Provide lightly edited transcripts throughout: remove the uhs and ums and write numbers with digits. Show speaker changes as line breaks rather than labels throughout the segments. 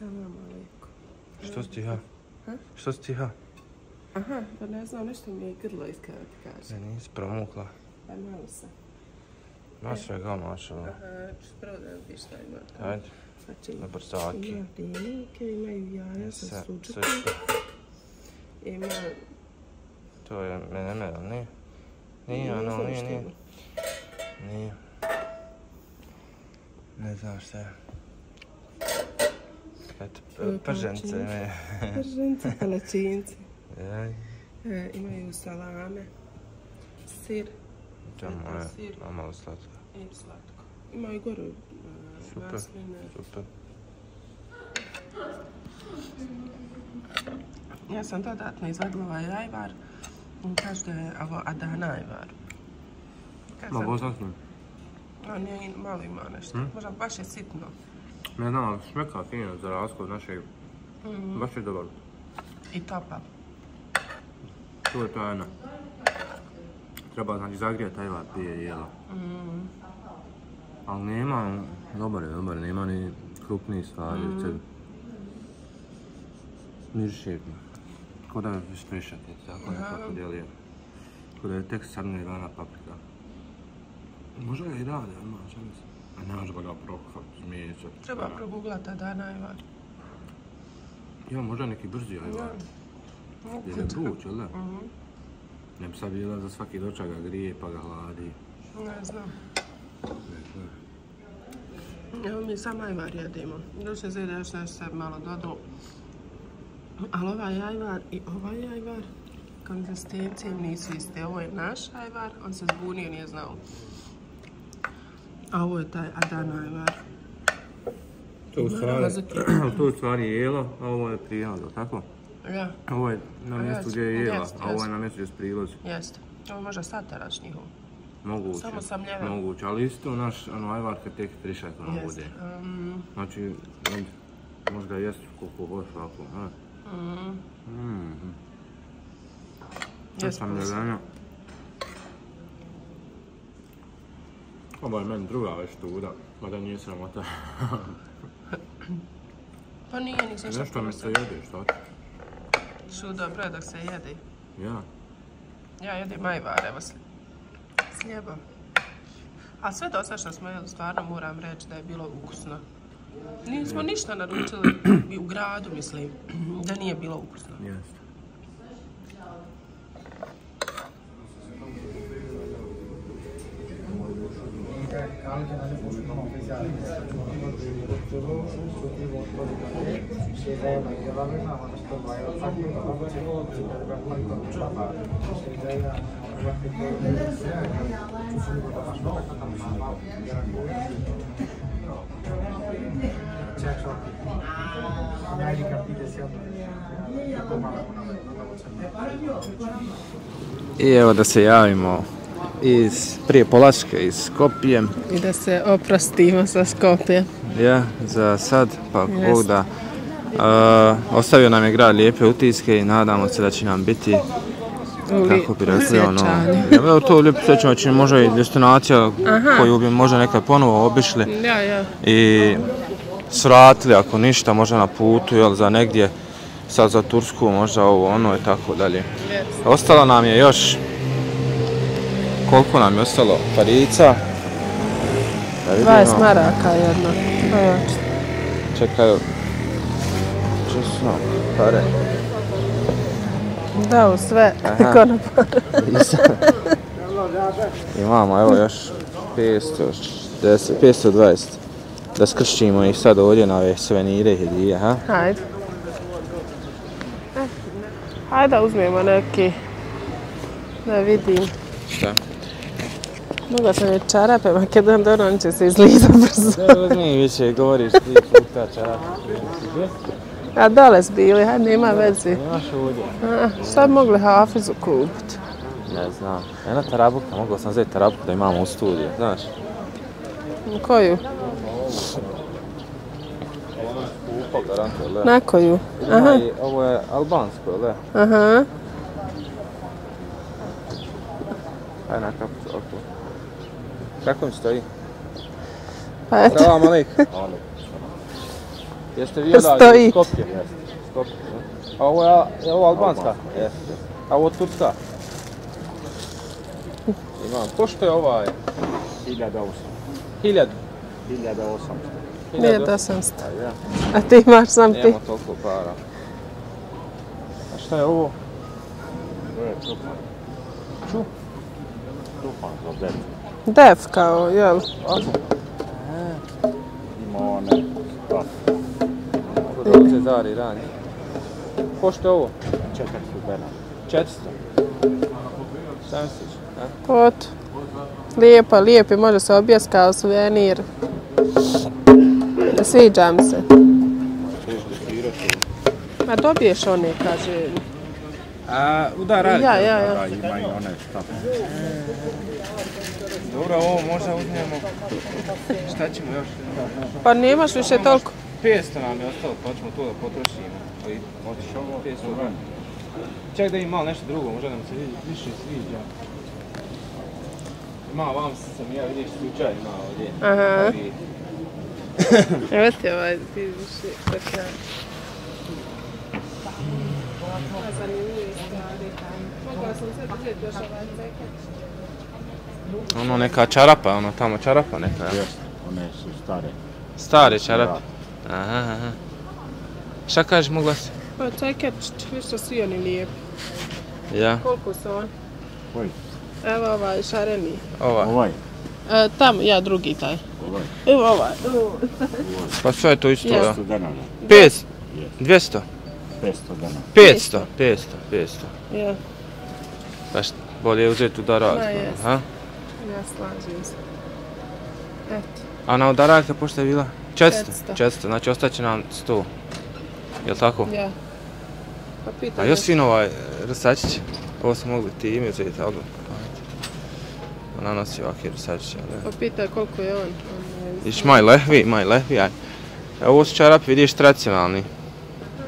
Salam alaikum.
Što si tiha? Što si tiha?
Aha, pa ne znam, nešto mi je grlo iskada ti kaže.
Ne, nisi promukla.
Pa malo sam.
Maš svega, mašala.
Aha, prvo da vidiš šta ima.
Ajde. Dobar saki.
Ima dinike, imaju jaja sa suđukom. Ima...
To je menemena, nije? Nije. Nije. Ne znam šta je. Eto, pržence imaju.
Pržence, palačinci.
Jaj.
Imaju salame, sir.
To je malo slatko.
I slatko. Imaju goru masline.
Super.
Ja sam dodatno izvadila ovaj ajvar. Kažu da je ovo Adana ajvar.
Ma bozatno.
Nije malo ima nešto. Možda baš je sitno.
Ne znam, ali smeka fino za razliku od našeg. Baš je dobar.
I topa.
To je tajna. Treba znači zagrijati ajvar prije jela. Ali nema, dobar je, nema ni krupniji stvari u sebi. Miriše, ko da je šprišati, tako nekako djeluje. Ko da je tek sarnirana paprika. Možda ga i rade, odmah, šta mislim? A ne može ga prokuhat, zmijeća.
Treba proguglati Adana ajvar.
Ja, možda neki brzi ajvar. Jer je vruć, jel da? Ne bi sad bila za svaki dočak ga grije pa ga hladi.
Ne znam. Evo mi sam ajvar jedimo. Još se zide još nešto se malo dodao. Ali ovaj ajvar i ovaj ajvar konzistencije nisu iste. Ovo je naš ajvar, on se zbunio, nije znao. A ovo je taj Adana ajvar.
To u stvari je jelo, a ovo je prijelo, tako?
Ja.
Ovo je na mjestu gdje je jela, a ovo je na mjestu gdje je prilozi.
Jeste. Ovo je možda satarač njihov.
Moguće, ali isto naš ajvar kad tek trišaj to nam bude. Znači, možda jest koliko hoš ovako, ne? To sam ljevenja. Ovo je meni druga već tuda, mada nije sramota.
Pa nije, nisam što
nešto mi se jede, šta ti?
Što dobro je da se jede.
Ja?
Ja jedem ajvar, evo s ljebom. A sve do sad što smo jeli, stvarno moram reći da je bilo ukusno. Nismo ništa naručili u gradu, mislim, da nije bilo ukusno.
Jeste. I evo da se javimo prije polačke iz Skopje.
I da se oprostimo sa Skopje.
Ja, za sad, pa Bog da. Ostavio nam je grad lijepe utiske i nadamo se da će nam biti, kako bi rekli, ono... To lijepo sjećamo, će možda i destinacija koju bi možda nekad ponovo obišli. I svratili, ako ništa, možda na putu, jel, za negdje, sad za Tursku, možda ovo, ono i tako dalje. Ostalo nam je još... Koliko nam je ostalo parica?
20 maraka jedno.
Čekaj, česno, pare.
Da, u sve, ko na pare.
Imamo, evo još 520. Da skršćimo ih sad ovdje na ove suvenire i hedije, ha?
Hajde. Hajde da uzmemo neki, da vidim.
Šta?
Mogla sam je čarape, Makedon, on će se izliza brzo.
Da, uzmi više, govoriš 3 puta čarape.
A dole zbili, hajde, nema vezi.
Nemaš ovdje.
Šta bi mogli Hafizu kupiti?
Ne znam. Jedna tarabuka, mogla sam uzeti tarabuku da imamo u studiju, znaš?
Koju?
Ovo je skupo, garantujem, le.
Na koju? Aha.
Ovo je albansko, le.
Aha.
Ajde na kapu, ok. Kako mi stoji?
Pa eto.
Salam alejkum. Jeste vidjeli Skopje? Skopje. A ovo je ovo albanska? Jeste. A ovo turska? Imam. Pošto je ovaj?
1800.
1000?
1800.
1800. A ti imaš sam ti?
Nijemo toliko para. A šta je ovo?
To je Trufan.
Ču?
Trufan za decu.
Def kao, jel?
Ima one staf.
Dobro, Cezari rani. Pošto je ovo?
400 dena.
400? Sam stić, a?
Pot. Lijepi, može se objesti kao suvenir. Sviđa mi se. Ma dobiješ one, kaže.
A udar radi?
Ja.
Da, ima i one staf.
Dobro, ovo možda uzmemo. Šta ćemo još?
Pa nemaš više toliko.
500 nam je ostalo, pa ćemo to da potrošimo.
Hoćeš ovo?
500 grana. Čak da im malo nešto drugo, možda nam se više sviđa. Ima vam sam ja vidiš slučaj, ima ovdje.
Aha. Evo ti ovaj, ti više kraj. Zanimljivi stvari. Mogla sam sve uzeti još ovaj ceket.
Ono neka čarapa, ono tamo čarapa neka.
Jeste, one su stare.
Stare čarape. Aha. Šta kažeš, mogla si?
Pa ceket, više svi oni lijepi.
Ja.
Koliko su oni?
Koji?
Evo ovaj šareni.
Ovaj?
Tamo, ja drugi taj.
Ovaj?
Evo ovaj.
Pa sve je to isto, ja.
500 dana.
500? 200?
500 dana.
500.
Ja.
Pa bolje uzeti udarak.
Ma jest.
Ha?
Ja slažem se. Eto.
A na udaraka pošto je bila? 400?
400.
Znači ostaće nam 100. Jel' tako?
Ja. Pa pitaj.
A još sin ovaj rsačić. Ovo su mogli ti ime uzeti, ali ona nosi ovakve rsačiće.
Pa pitaj koliko je on.
Vidiš, maj lehvi, aj. Ovo su čarapi, vidiš, tradicionalni.
To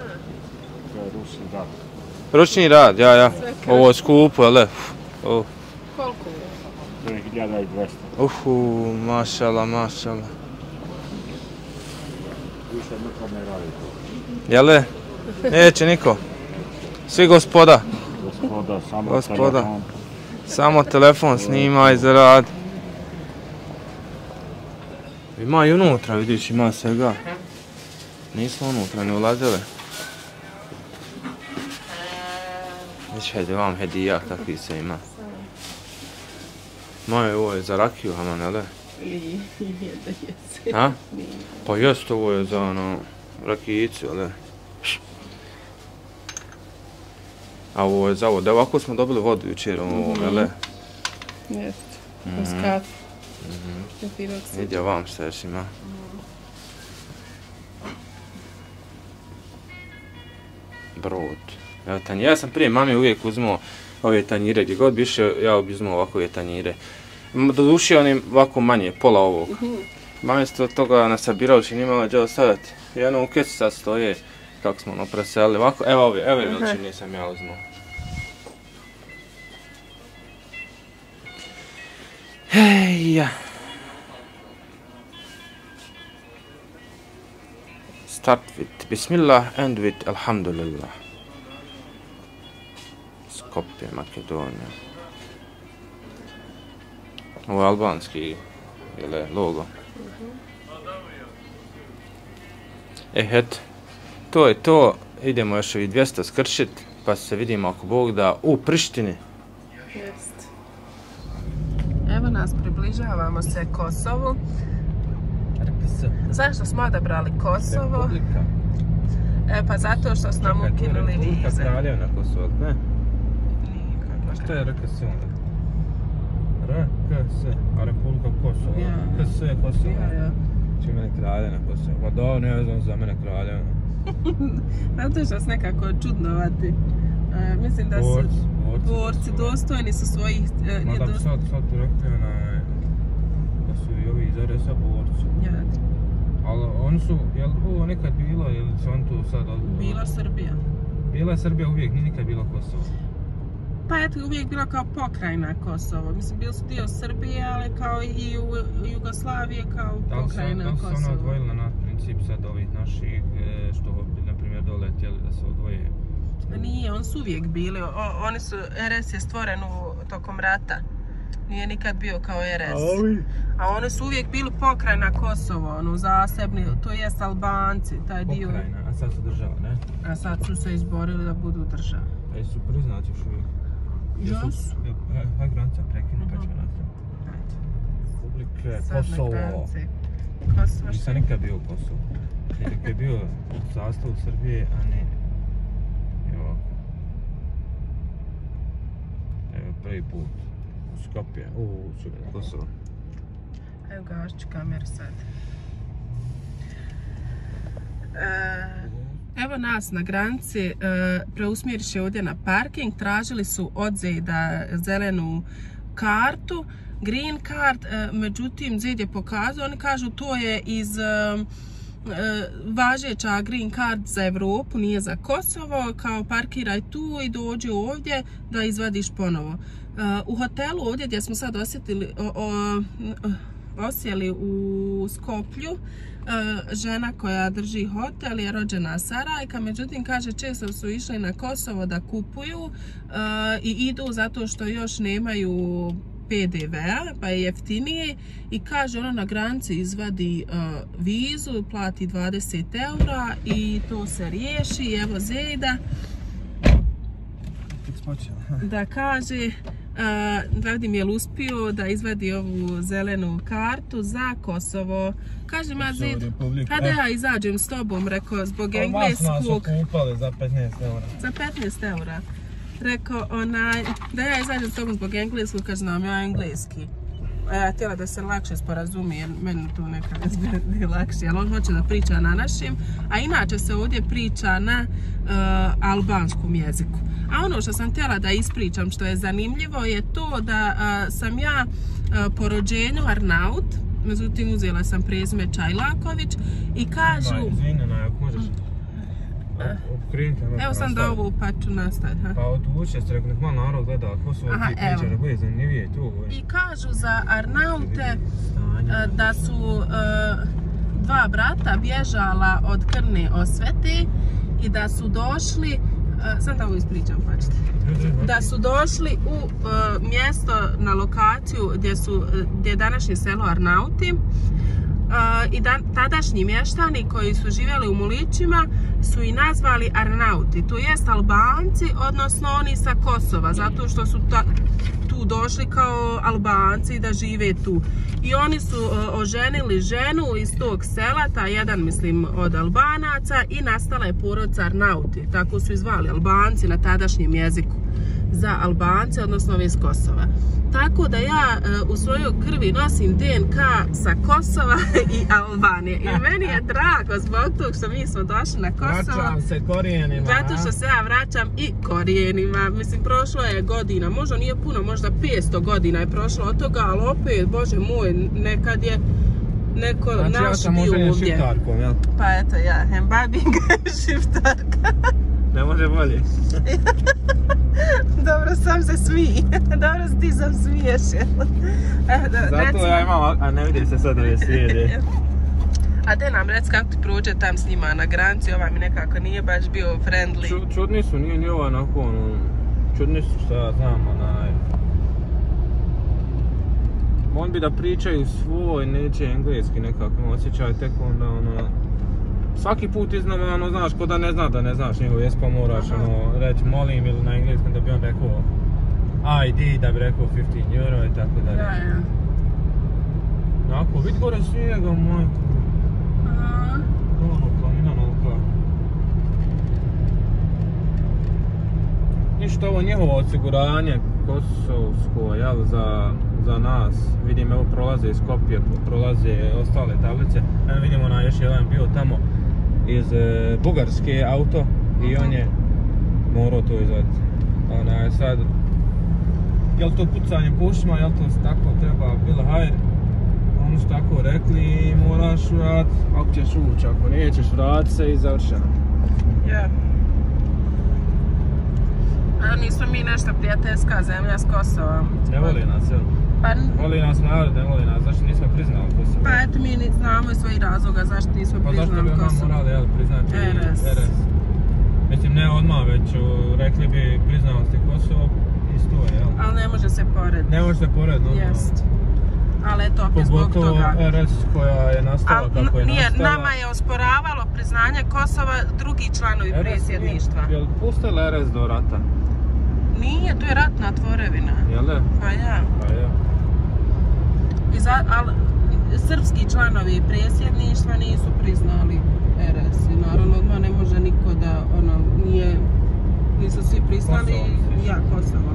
je ručni rad.
Ručni rad, ja. Ovo je skupo, jel' le?
Koliko je?
To je 1200.
Mašala.
Više niko ne radi to.
Jel' le? Neće niko. Svi gospoda.
Gospoda, samo telefon.
Samo telefon snimaj za rad. Ima i unutra, vidiš, ima svega. Nismo unutra, ne ulazile. Vidiš, hajde vam hedija, kakvi se ima. Moje, ovo je za rakiju, Haman, jel' le?
Nije da jesi.
Ha? Pa jest, ovo je za ono, rakijicu, jel' le? A ovo je za ovo, da ovako smo dobili vodu jučer ovom, jel'?
Jeste, uz kafu.
Vidje vam šta još ima. Brod. Evo tanjire, ja sam prije mami uvijek uzmao ove tanjire, gdje god bi išao, ja bi uzmao ovakove tanjire. Doduše oni ovako manje, pola ovog. Mami se od toga nasabirao, što nije imala gdje ostavljati. I ono u kesu sad stoje, kako smo ono preselili, ovako, evo ove veličine sam ja uzmao. Heja. Start with Bismillah, end with Alhamdulillah. Skopje, Makedonija. Ovo je albanski, logo. Eto, to je to. Idemo još ovih 200 skršit, pa se vidimo ako Bog da u Prištini.
Jest. Evo nas, približavamo se Kosovu. Zašto smo odabrali Kosovo?
Republika.
Pa zato što su nam ukinuli vize.
Republika Kraljevina Kosovo, ne? A što je RKS onda? RKS, a Republika Kosovo. KS je Kosovo.
Ja.
Či mene Kraljevina Kosovo. Pa da, ne znam za mene Kraljevina.
Zato što su nekako čudnovati. Mislim da su dvorci dostojni su svojih...
Ma da bi sad tu rekli da su i ovi iz RS-a borci. Ali oni su, jel ovo nekad bilo ili su oni tu sad odgovorili?
Bila Srbija.
Bila je Srbija uvijek, nije nikad bila Kosovo.
Pa eto, uvijek bilo kao pokrajina Kosovo. Mislim, bili su dio Srbije, ali kao i u Jugoslavije kao pokrajina Kosovo.
Da li su ona odvojila na princip sad ovih naših se odvoje.
Nije, oni su uvijek bili. RS je stvoren tokom rata. Nije nikad bio kao RS. A oni su uvijek bili pokrajina Kosovo, zasebni, to jest Albanci, taj dio.
Pokrajina, a sad su država, ne?
A sad su se izborili da budu država.
A jesu priznati još uvijek?
Jesu.
Haj granica prekinu, pa ćemo nastaviti. Republike Kosovo. Nisam nikad bio u Kosovu. Jer je bio u sastavu Srbije, a ne... Evo. Evo prvi put. U Skopje, u Kosovo.
Evo gašću kameru sad. Evo nas na granici, preusmjeriše ovdje na parking, tražili su od Zeda zelenu kartu, green card, međutim Zed je pokazao, oni kažu to je iz važeća green card za Evropu, nije za Kosovo, kao parkiraj tu i dođi ovdje da izvadiš ponovo. U hotelu ovdje gdje smo sad osjeli u Skoplju, žena koja drži hotel je rođena Sarajka, međutim kaže često su išli na Kosovo da kupuju i idu zato što još nemaju PDV-a, pa je jeftinije i kaže ona na granici izvadi vizu, plati 20 eura i to se riješi. Evo Zeda da kaže da vidim je li uspio da izvadi ovu zelenu kartu za Kosovo. Kaže ma Zed, kada ja izađem s tobom, rekao zbog engleskog.
Vas su kupali za 15 eura.
Za 15 eura. Rekao da ja izađem s tobom zbog engleskog, kaže znam ja engleski. A ja htjela da se lakše sporazumije, meni tu nekako je lakše, ali on hoće da priča na našim, a inače se ovdje priča na albanskom jeziku. A ono što sam htjela da ispričam, što je zanimljivo, je to da sam ja po rođenju Arnaut, međutim uzela sam prezime Čajlaković i kažu...
Izvini, ako možeš...
Evo sam da ovu pa ću nastaviti.
Pa odvuče ste, rekao nek malo narod gleda, ko su ovdje priča, da bude zanimljivije tu.
I kažu za Arnaute da su dva brata bježala od krvne osvete i da su došli, sam da ovo ispričam, pačite, da su došli u mjesto na lokaciju gdje je današnje selo Arnauti. I tadašnji mještani koji su živjeli u Mulićima su i nazvali Arnauti, to jest Albanci, odnosno oni sa Kosova, zato što su tu došli kao Albanci da žive tu. I oni su oženili ženu iz tog sela, taj jedan mislim od Albanaca, i nastala je porodica Arnauti, tako su izvali Albanci na tadašnjem jeziku za Albance, odnosno ovi iz Kosova. Tako da ja u svojoj krvi nosim DNK sa Kosova i Albanije. I meni je drago zbog tog što mi smo došli na Kosovo.
Vraćam se korijenima.
Zato što se ja vraćam i korijenima. Mislim, prošlo je godina, možda nije puno, možda 500 godina je prošlo od toga, ali opet, bože moj, nekad je neko naš bio ovdje. Znači ja sam možda šiptarkom, jel? Pa eto ja, embabinga šiptarka.
Ne može bolje.
Dobro, sam se smije. Dobro, ti sam smiješ.
Zato ja imam, a ne vidi se sad ove slijede.
A te nam reci kako ti prođe tam s njima na granici, ovaj mi nekako nije baš bio friendly.
Čudni su, nije ni ovaj onako, čudni su šta ja znam, on bi da pričaju svoj, neće engleski nekako, osjećaj tek onda svaki put iznova, znaš, ko da ne znaš njegov jezik, pa moraš reći molim ili na engleskom da bi on rekao ID, da bi rekao 15 euro i tako dalje.
Ja.
Onako, vidi gore snijega, majko. Planina nolika. Ništa, ovo njihovo osiguranje kosovsko, jel, za nas. Vidim, evo prolaze iz Skopje, prolaze ostale tablice. Evo vidimo još jedan bio tamo iz Bugarske auto i on je morao to izvaditi. Sad, jel to pucanje pušima, jel to tako treba bilo hajr? Oni su tako rekli i moraš vrat, ako ćeš ući, ako nećeš vrat se i završeno.
Ja. A nismo mi nešto prijateljska zemlja s Kosovom.
Ne voli nas, jel? Voli nas narod, ne voli nas, zašto nismo priznali Kosovo?
Pa eto, mi znamo iz svojih razloga zašto nismo priznali Kosovo.
Pa zašto bi nam morali priznati RS? Mislim, rekli bi priznao ste Kosovo i to, jel?
Ali ne može se porediti.
Ne može se porediti, normalno.
Jest. Ali eto, opet zbog toga.
Pogotovo RS koja je nastala kako je nastala.
Nama je osporavalo priznanje Kosova drugi članovi predsjedništva.
Jel pustili RS do rata?
Nije, to je ratna tvorevina.
Jel da?
Pa ja.
Pa ja.
Ali srpski članovi predsjedništva nisu priznali RS. I naravno odmah ne može niko da nisu svi priznali. Kosovo.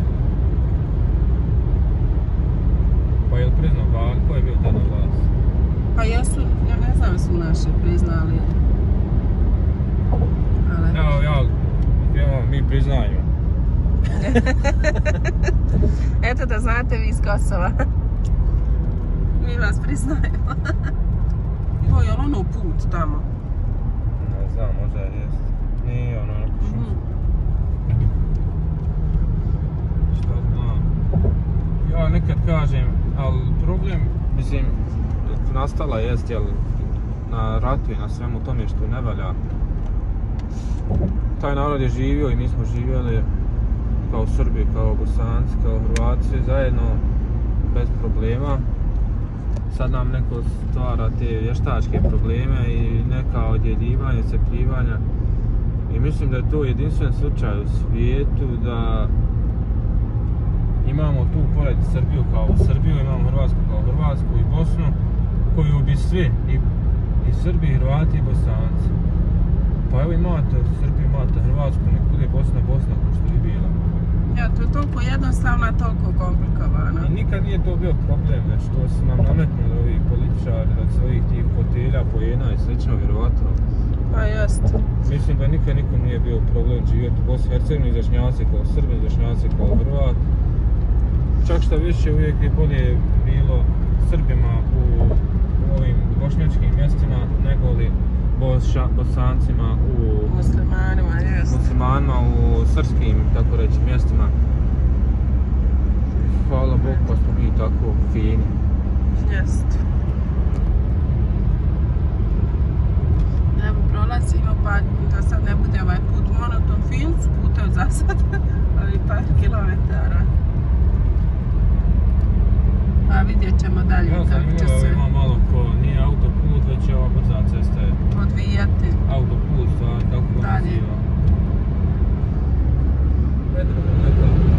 Pa je li priznao, ko je bio tada vlast?
Pa jesu, ja ne znam su naši priznali.
Evo, mi priznajemo.
Eto da znate vi iz Kosova. Mi vas priznajemo. Joj, je li ono put tamo?
Ne znam, možda jest. Nije ono šum. Šta znam. Ja nekad kažem, ali problem, mislim, nastala jest, jel, na ratu i na svemu tome što ne valja. Taj narod je živio i mi smo živjeli kao Srbi, kao Bosanci, kao Hrvati, svi zajedno, bez problema. Sad nam neko stvara te vještačke probleme i neka odjeljivanja, cepljivanja. I mislim da je to jedinstven slučaj u svijetu, da imamo tu pored Srbiju kao Srbiju, imamo Hrvatsku kao Hrvatsku i Bosnu, koju bi svi, i Srbi, i Hrvati, i Bosanci. Pa evo imate Srbiju, imate Hrvatsku, nek bude Bosna, ko što je bila.
Ja, to je toliko jednostavno, toliko komplikovano.
I nikad nije to bio problem, već to su nam nametnuli ovi političari od svojih tih fotelja, pojena i slično, vjerovatno.
Pa jest.
Mislim da nikad nikom nije bio problem živjeti u Bosni i Hercegovini, izjašnjavati kao Srbi, izjašnjavati kao Hrvat. Čak šta više uvijek je bolje bilo Srbima u ovim bošnjačkim mjestima nego li Bosancima u muslimanima u srpskim, tako reći, mjestima. Hvala Bogu pa smo mi tako fini.
Jest. Evo prolazimo pa da sad ne bude ovaj put monoton, fin su putevi za sad, ali par kilometara. Pa vidjet ćemo dalje kako će se...
Ima malo ko nije autoput, već je ova brza cesta
odvijati.
Autoput, kako ga naziva.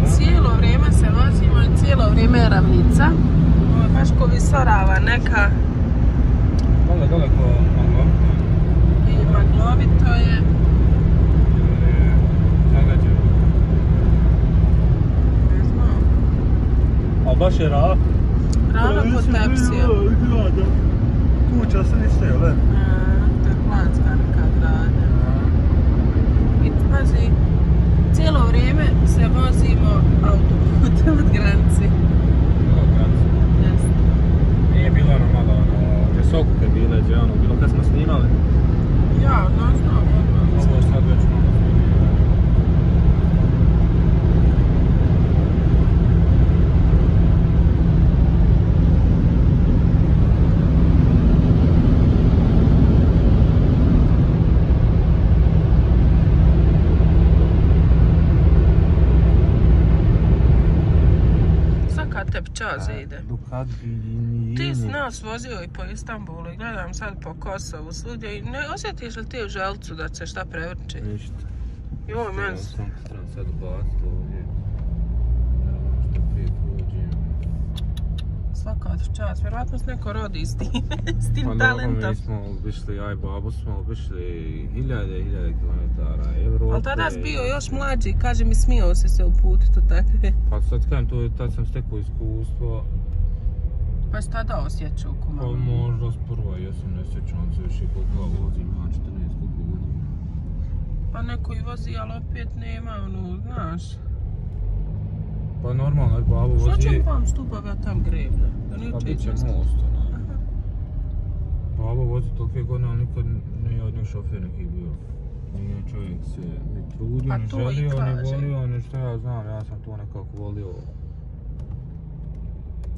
Cijelo vrijeme se vozimo i cijelo vrijeme je ravnica. Ovo je baš ko visorava neka.
Dole ko maglovito je.
I maglovito je.
Zagađeno.
Ne znam.
Ali baš je rava.
Rava po tepsiju.
Kuća se niste, jel?
To je planska neka grada. I pazi, cijelo vrijeme se vozimo autoputem od granici.
Od granici?
Jeste.
Nije bilo ono malo gdje su okupe bile, gdje ono bilo kad smo snimali?
Ja, ne znam.
Ovo je sad već malo snimio.
Čas ide. Ti si nas vozio i po Istanbulu i gledam sad po Kosovu svugdje i ne osjetiš li ti u želcu da će šta prevrči?
Ništa.
Joj, meni se...
Trebam sad ubaciti ovdje. Ne znam što prije prođem.
Svaka čast, vjerovatno se neko rodi s tim talentom.
Pa mi smo obišli, ja i babu smo obišli hiljade kilometara Evrope.
Ali tada si bio još mlađi, kaže mi smio si se uputiti u takve.
Pa sad kajem, tad sam stekao iskustvo.
Pa si tada osjećao ko malo?
Pa možda s prva, jesam ne sjećam se više koliko vozim, ima 14 koliko godina.
Pa neko i vozi, ali opet nema, ono, znaš.
Pa normalno, jer babo vozi...
Što će vam stupava tam greblja?
Pa bit će most, onaj. Babo vozi tolike godine, ali nikad nije od njih šofer neki bio. Nije čovjek se ni trudio, ni želio, ni volio, ni što ja znam, ja sam to nekako volio.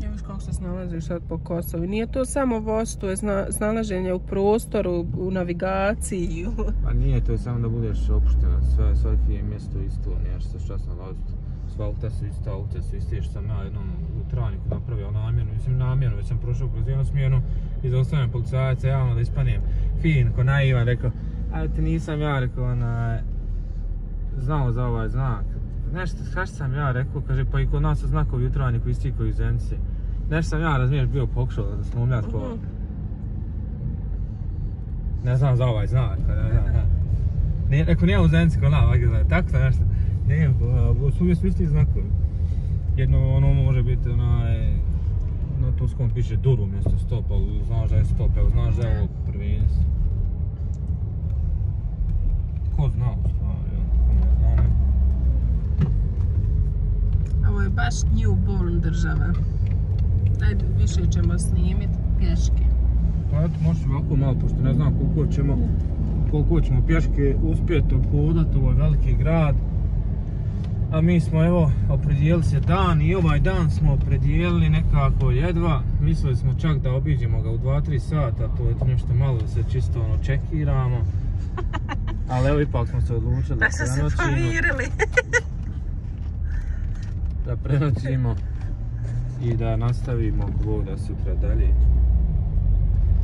Ja viš kako se snalaziš sad po Kosovu. Nije to samo voz, to je snalaženje u prostoru, u navigaciji.
Pa nije, to je samo da budeš opuštena. Svaki je mjesto isto, nemaš se šta snalaziti. Sva auta su ista, aute su iste, što sam ja jednom u Travniku napravio namjerno. Mislim namjerno, već sam prošao kroz jednu smjenu i zaustavljam policajaca javno da ispanem fin, ko naivan, rekao, a ti nisam ja, rekao, znao za ovaj znak. Nešto, šta sam ja rekao, kaže, pa i kod nas su znakovi u Travniku isti koji u Zenici. Nešto sam ja, razumiješ, bio pokušao da slumljati ko... Ne znam za ovaj znak, rekao, nije u Zenici ko tako sam nešto. Ne, uvijek su isti znakovi. Jedno ono može biti na turskom piše dur umjesto stop, ali znaš da je stop, evo znaš da je ovo prvenstvo. Ko zna u stvari, ne znam.
Ovo je baš newborn država. Ajde, više ćemo snimiti pješke.
Pa eto, možeš ovako malo, pošto ne znam koliko ćemo pješke uspjeti obhodati, ovo je veliki grad. A mi smo evo opredijelili se dan i ovaj dan smo opredijelili nekako jedva. Mislili smo čak da obiđemo ga u 2-3 sata, to je nešto malo da se čisto ono čekiramo. Ali evo ipak smo se odlučili da prenoćimo. Pa se pomirili. Da prenoćimo i da nastavimo da sutra dalje.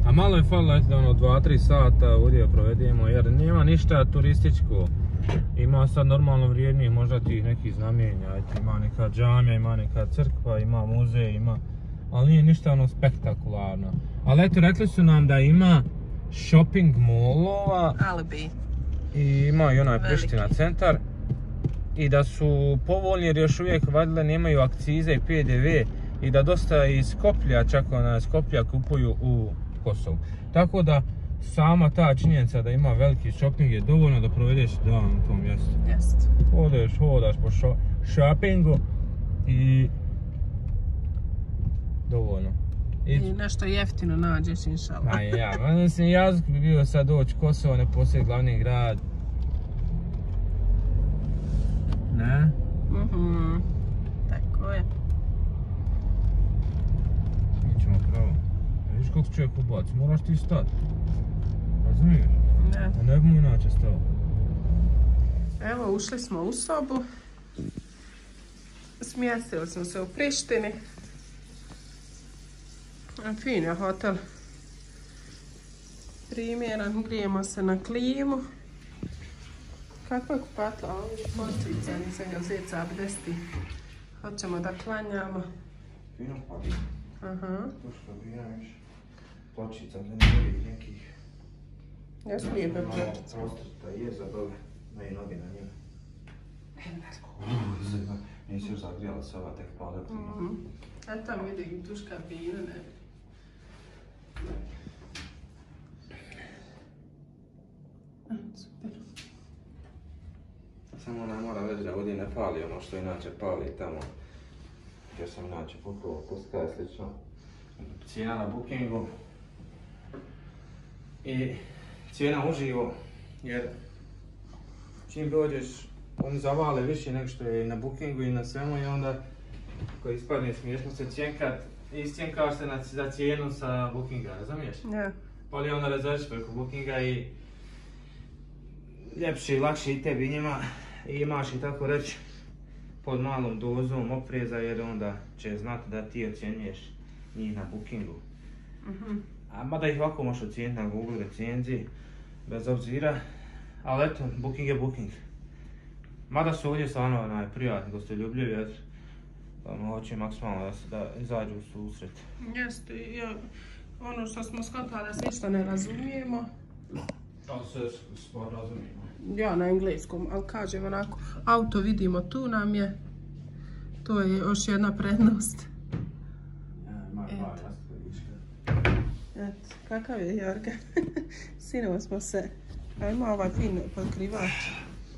A malo je falilo da ono 2-3 sata ovdje provedemo jer nema ništa turističko. Ima sad normalno vrijednijih možda tih nekih znamenja, ima neka džamija, ima neka crkva, ima muzej, ima... Ali nije ništa ono spektakularno. Ali eto, rekli su nam da ima shopping mallova.
Alibi.
I ima i onaj Priština centar. I da su povoljni jer još uvijek valjda nemaju akcize i PDV. I da dosta iz Skoplja, čak Skoplja kupuju u Kosovu. Tako da sama ta činjenica da ima veliki shopping je dovoljno da provedeš dan u tom mjestu.
Jest.
Hodaš po shoppingu i dovoljno.
I nešto jeftino nađeš, inšala.
Ma ja, mislim jazuk bi bio sad doći Kosovo, ne postoji glavni grad. Ne?
Tako je.
Mi ćemo pravo. Viš kako čovjek ubaci, moraš ti stati. Razumiješ?
Ne.
A ne bi mu inače stao.
Evo, ušli smo u sobu. Smjestili smo se u Prištini. Fin je hotel. Primjeran, grijemo se na klimu. Kakva je kupatla? Ovo je počica, nisam ga zeca abdesti. Hoćemo da klanjamo.
Fino pati.
Aha.
To što grijamiš. Pločica zanimljivih nekih.
Jes lijepe pločice.
Prostrta je za dole, na i noge na njima. Nisi još zagrijala se ova tek paletina.
A tam vidim tuška bina, ne? Super.
Samo ona mora reći da ovdje ne pali ono što inače pali tamo. Gdje sam inače pokrovao, pustka je slično. Cijena na bookingu. I cijena uživo, jer čim dođeš, oni zavale više nego što je na bookingu i na svemu i onda koji ispadne smiješno se iscijenkaš se za cijenu sa bookinga, razumiješ?
Ja.
Ali onda rezerviš preko bookinga i ljepše i lakše i tebi njima i imaš i tako reći pod malom dozom opreza jer onda će znati da ti ocjenjuješ njih na bookingu. A mada ih ovako možeš ocijeniti na Google recenziji, bez obzira, ali eto, booking je booking. Mada su ovdje stvarno prijatni, gostoljubljivi, jer hoće maksimalno da izađu u susret.
Jeste, ono što smo skontali da se ništa ne razumijemo.
Ali se spod razumijemo.
Ja, na engleskom, ali kažem onako, auto vidimo tu nam je, to je još jedna prednost. Eto, kakav je Jorga? Sinovo smo se, a ima ovaj fin pokrivač.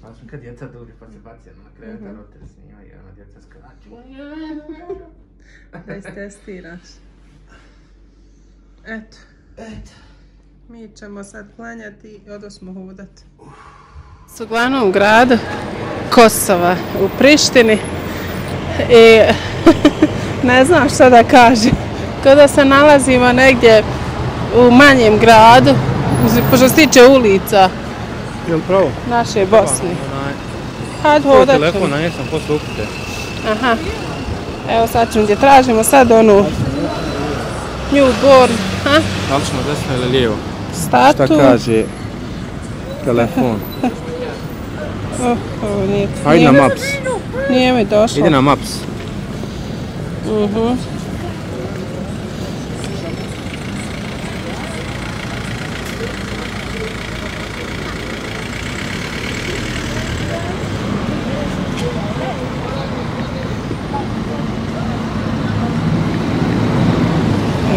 Pa sam kad djeca dođe pa se baci na kreveta, roditelj snima i ona djeca skaču.
Da istestiraš. Eto. Mi ćemo sad klanjati i odosmo hodati. U glavnom gradu Kosova, u Prištini. I Ne znam što da kažem. Kao da se nalazimo negdje u manjem gradu, pošto se tiče ulica
Jel pravo?
naše Bosne. Hajde hodat ćemo.
Telefon, na nje sam posle upute.
Aha. Evo sad ćemo gdje tražimo sad onu Newborn.
Da li ćemo desno ili lijevo?
Statu.
Šta kaže telefon?
Ovo nije.
Ajde na Maps.
Nije mi došlo.
Ide na Maps.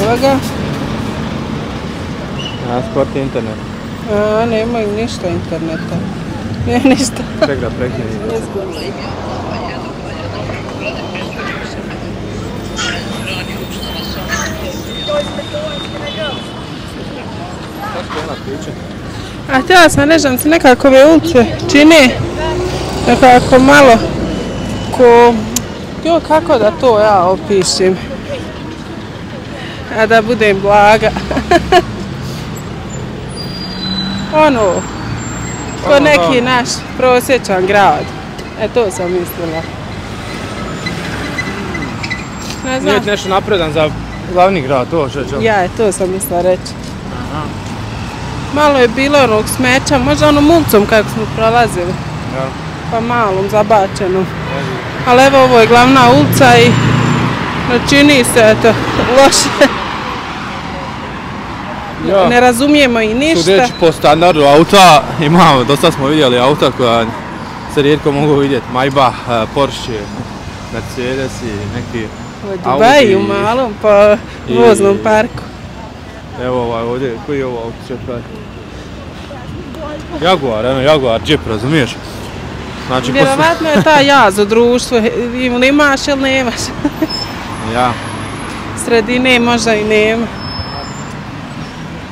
Evo ga.
Transport internet.
A, nema ništa interneta. Nije ništa.
Ček da prekini.
A htjela sam reći da mi se nekako ove ulice čini nekako malo ko... Jo, kako da to ja opišem? A da budem blaga. Ono, ko neki naš prosječan grad. E, to sam mislila. Ne znam.
Nije nešto napredan za glavni grad, to što ćemo.
Ja, to sam mislila reći. Malo je bilo onog smeća, možda onom ulicom kako smo prolazili.
Ja.
Pa malom, zabačenom. Ali evo, ovo je glavna ulica i ne čini se, eto, loše.
Ja.
Ne razumijemo i ništa.
Sudeći po standardu auta, imamo, dosta smo vidjeli auta koja se rijetko mogu vidjeti. Maybach, Porsche, Mercedes i neki
U Dubaju, malom, po voznom parku.
Evo ovaj ovdje, koji je ovo auto čekaj? Jaguar, eno Jaguar, Jeep, razumiješ? Znači,
vjerovatno je ta jaz u društvu, ili imaš ili nemaš.
Ja.
Sredine možda i nema.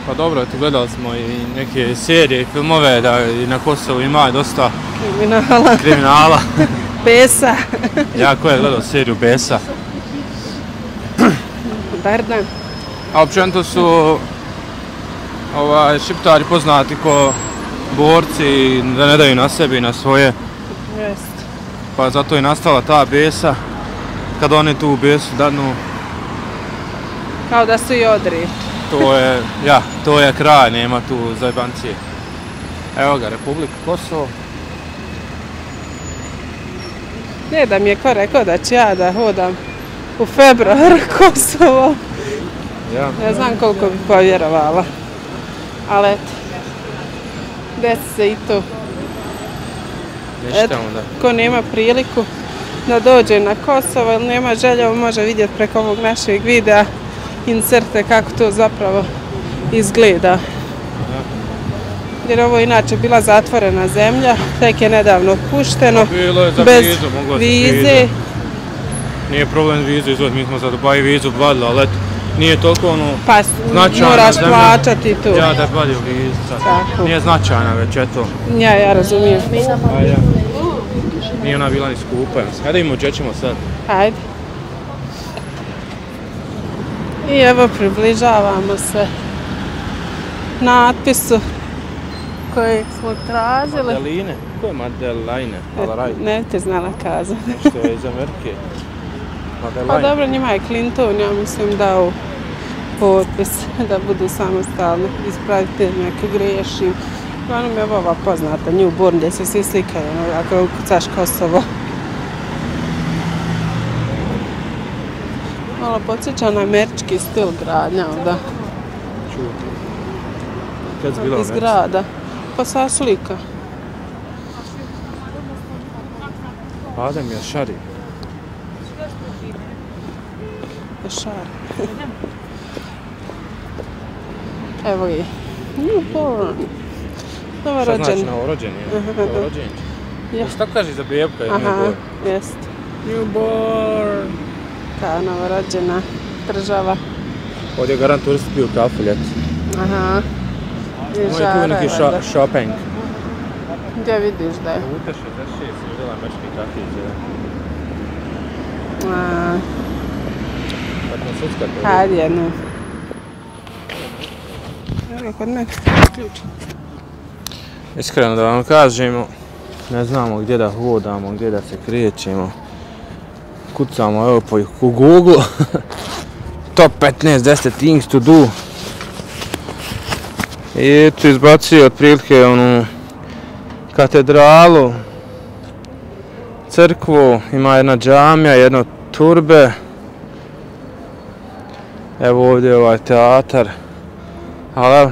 Pa dobro, eto gledali smo i neke serije i filmove da i na Kosovu ima dosta kriminala.
Besa.
Ja, ko je gledao seriju Besa?
Berdan.
A općenito su šiptari poznati ko borci da ne daju na sebi i na svoje.
Jest.
Pa zato je nastala ta besa. Kad oni tu besu dadnu,
Kao da su i odri.
to je kraj, nema tu zajebancije. Evo ga, Republika Kosovo.
Ne da mi je ko rekao da ću ja da hodam u februar Kosovo.
Ja.
Ne znam koliko bi povjerovala. Ali eto, desi se i to.
Ništa onda.
Ko nema priliku da dođe na Kosovo ili nema želje, može vidjeti preko ovog našeg videa inserte kako to zapravo izgleda. Jer ovo je inače bila zatvorena zemlja, tek je nedavno pušteno,
Bilo je za
bez
vizu, moglo se
vize.
Nije problem vizu izvod, mi smo za Dubai vizu vadili, ali nije toliko ono
Pa
značajna
moraš
zemlja.
plaćati tu.
Ja da vadil vizu sad.
Tako.
Nije značajna već, eto.
Ja razumijem.
Ja. Nije ona bila ni skupa. Hajde imamo gdje ćemo sad.
Hajde. I evo približavamo se natpisu kojeg smo tražili.
Madeline? Ko je Madeline?
Ne ti znala kazati.
Što je iz Amerike.
Pa dobro, njima je Clinton, ja mislim, dao potpis da budu samostalni. Ispravite me ako griješim. Uglavnom je ova poznata Newborn gdje se svi slikaju, ako ukucaš Kosovo. Malo podsjeća na američki stil gradnja ovdje.
Čuti. Kad si bila u
Iz
Meksiku?
grada. Pa sva slika.
Adem je šari.
Šar. Evo je. Newborn. Novorođen.
Šta znači novorođen? Novorođen. Šta kaži za bebka?
Aha, jest.
Newborn.
Ta novorođena država.
Ovdje garant turisti piju kafu ljeti.
Aha. I
Ovo je tu
žara
neki
je valjda.
shopping.
Gdje vidiš da je?
Ute 66 je žela mečki kafić.
Hajde jedno. Evo kod mene, ključ.
Iskreno da vam kažemo, ne znamo gdje da hodamo, gdje da se krećemo. Kucamo evo po Google. Top 15 10 things to do. I tu izbacio otprilike onu katedralu, crkvu, ima jedna džamija, jedno turbe. Evo ovdje ovaj teatar, ali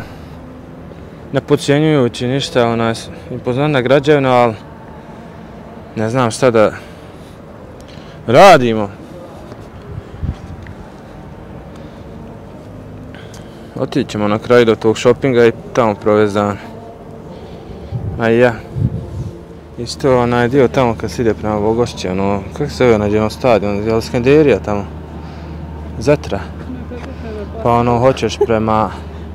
ne podcjenjujući ništa, ona impozantna građevina, ali ne znam šta da radimo. Otići ćemo na kraju do tog shoppinga i tamo provesti dan. A ja. Isto onaj dio tamo kad se ide prema Vogošće, ono, kako se zove onaj stadion, je li Skanderija tamo? Zatra. Pa ono, hoćeš prema...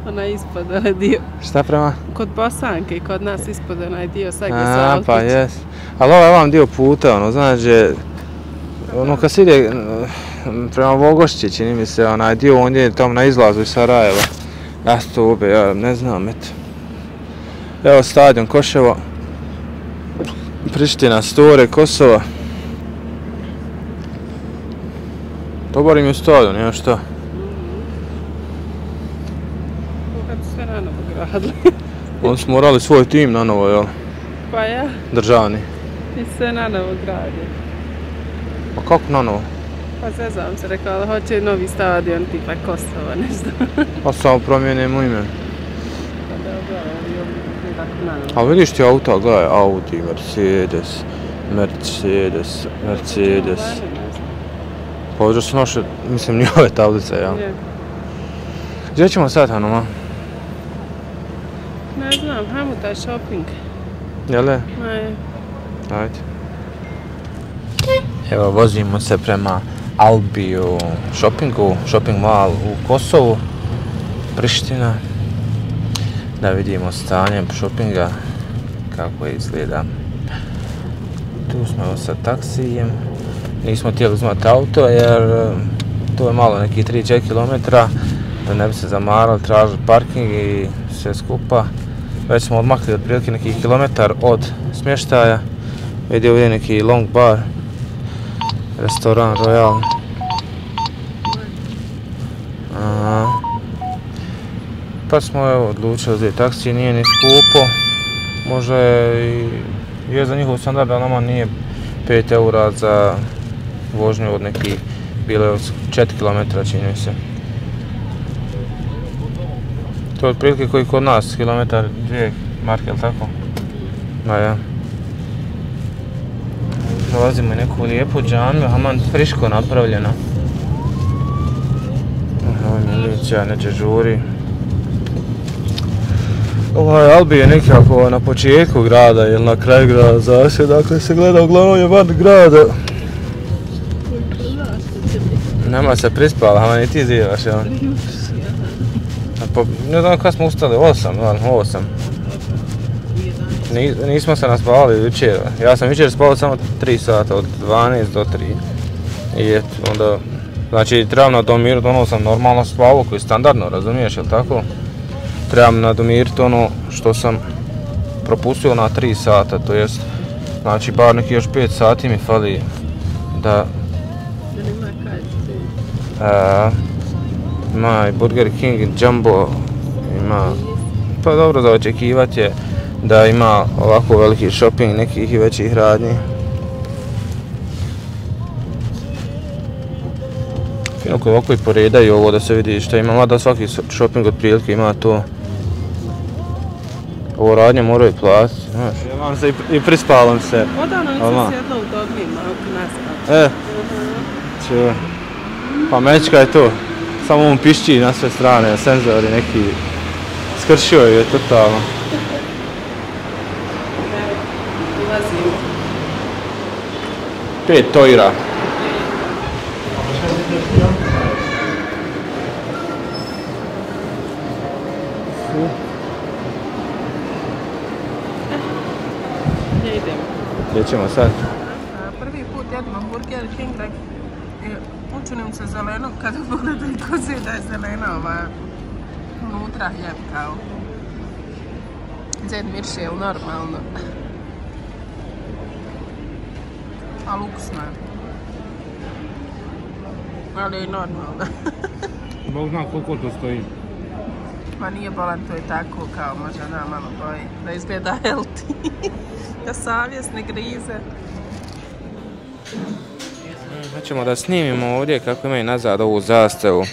Onaj ispod, onaj dio.
Šta prema?
Kod Bosanke i kod nas ispod onaj dio, sad gdje su autići.
Pa jes. Ali ovaj vam dio puta, ono, znaš, je... Ono, kad se ide prema Vogošće, čini mi se, onaj dio ondje je tamo na izlazu iz Sarajeva. Rastove, ja ne znam, eto. Evo stadion Koševo. Priština, Store, Kosovo. Dobar im je stadion, nema šta.
Kad su sve nanovo gradili.
Oni su morali svoj tim nanovo, jel?
Pa ja.
Državni.
I sve nanovo gradi.
Pa kako nanovo?
Pa zezam se, rekao da hoće novi stadion tipa Kosova, nešto.
Pa samo promijenimo ime.
Pa dobro, ovo je tako nanovo.
A vidiš ti auta, gledaj, Audi, Mercedes. Pa ovdje su naše, mislim, njove tablice, jel? Gdje ćemo sad, Hanuma?
Ne znam, hajmo taj shopping.
Jele?
Ne.
Ajde. Evo, vozimo se prema Albiju shoppingu, shopping mall u Kosovu, Priština. Da vidimo stanje shoppinga, kako izgleda. Tu smo evo sa taksijem. Nismo htjeli uzmati auto jer to je malo nekih 3-4 km. Da ne bi se zamarali, tražili parking i sve skupa. Već smo odmakli otprilike nekih kilometar od smještaja. Vidi ovdje neki long bar. Restoran Royal. Pa smo evo odlučili da je taksi, nije ni skupo. Možda je za njihov standard, ali nama nije 5 eura za vožnju od nekih, bilo je 4 km čini mi se. To je otprilike koji kod nas, kilometar 2 marke, jel tako? Ma ja. Prolazimo i neku lijepu džamiju, aman friško napravljena. Ovo milicija, neće žuri. Ovaj Albi je nekako na početku grada ili na kraju grada zasje, dakle se gleda uglavnom je van grada. Nema se prispala, aman i ti zivaš, jel? Ne znam kada smo ustali, 8. Nismo se naspavali jučer, ja sam jučer spavao samo 3 sata, od 12 do 3. I eto, onda, znači trebam nadomiriti ono sam normalno spavao, koji je standardno, razumiješ, jel tako? Trebam nadomiriti ono što sam propustio na 3 sata, to jest, znači bar neki još 5 sati mi fali da... Ima i Burger King, Jumbo, ima, pa dobro za očekivati je da ima ovako veliki shopping nekih i većih radnji. Fino koji ovako i poredaju ovo da se vidi što ima, mada svaki shopping otprilike ima to. Ovo radnje moraju platiti, znaš. Ja vam se i prispalam se.
Odavno nisam sjedla u Dobrima, oko nas.
Čuo. Pa mečka je to. Samo on pišći na sve strane, senzori neki. Skršio je totalno.
Ulazimo.
5 tojira.
Gdje idemo?
Gdje ćemo sad?
Prvi put jedemo Burger King, Učini mi se zeleno, kada pogledaju koze da je zelena unutra hljeb kao. Zed mirše, je normalno. Ali ukusno je. Ali i normalno.
Bog zna koliko to stoji.
Ma nije bolan, to je tako kao možda da malo boji. Da izgleda healthy. Da savjest ne grize.
Hoćemo da snimimo ovdje kako imaju nazad ovu zastavu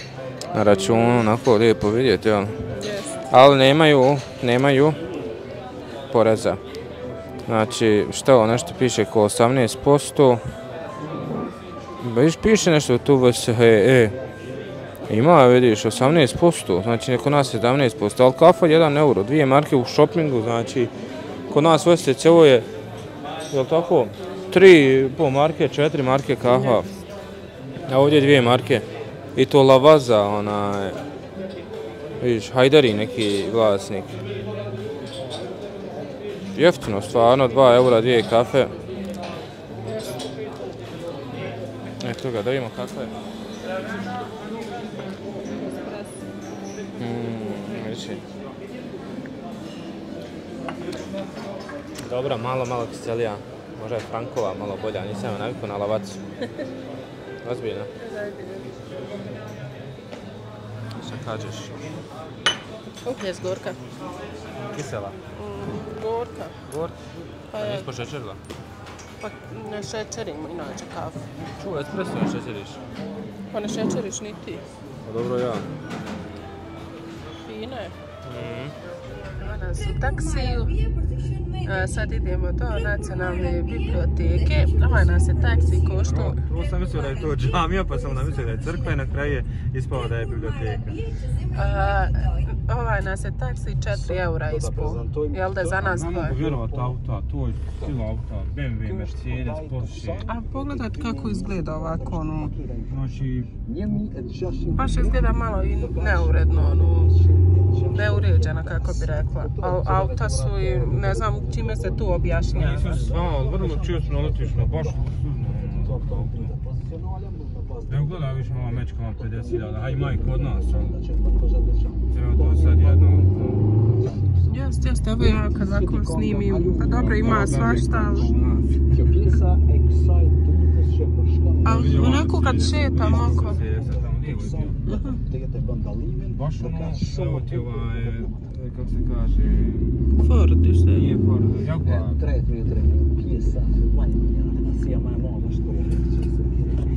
na računu, onako lijepo vidjeti, jel? Ali nemaju poreza. Znači, što ovo nešto piše ko 18%. Vidiš, piše nešto tu VSHE. Ima, vidiš, 18%, znači kod nas je 17%, ali kafa 1 euro, 2 marke u shoppingu, znači kod nas VSTC ovo je, jel tako, 3,5 marke, 4 marke kafa, a ovdje 2 marke, i to Lavaza, onaj, vidiš, Hajdari neki vlasnik. Jeftino, stvarno, 2 eura, 2 kafe. Eto ga, da vidimo kakva je. Dobra, malo kiselija. Možda je Frankova malo bolja, nisam joj navikao na Lavacu. Ozbiljno. Šta kažeš?
Ukljez gorka.
Kisela?
Gorka.
Gorka? Pa nisi pošećerila?
Pa ne šećerimo inače kafu.
Čuo, espresso ne šećeriš?
Pa ne šećeriš ni ti.
Pa dobro ja.
Fino je. Danas u taksiju. Sad idemo do nacionalne biblioteke. Ovaj nas je taksi koštao.
Prvo sam mislio da je to džamija, pa sam namislio da je crkva i na kraju je ispalo da je biblioteka.
Ovaj nas je taksi 4 eura ispao. Jel da je za nas dvoje?
Ne mogu vjerovat auta, to je sila auta, BMW, Mercedes, Porsche.
A pogledajte kako izgleda ovako, ono.
Znači...
Baš izgleda malo i neuredno, ono. Neuređena, kako bi rekla. Auta su i ne znam čime se tu objašnjava.
Nisam se zvao, ali vrlo čio se naletiš na baš evo gledaj, viš ova mečka vam 50.000, a ima i kod nas, ali... Evo to sad jedno...
Jeste, evo ja kad zakon snimim, pa dobro ima svašta, ali onako kad šetam oko...
Baš ono, evo ti ovaj, kako se kaže...
Ford, šta je?
Nije Ford, Jaguar.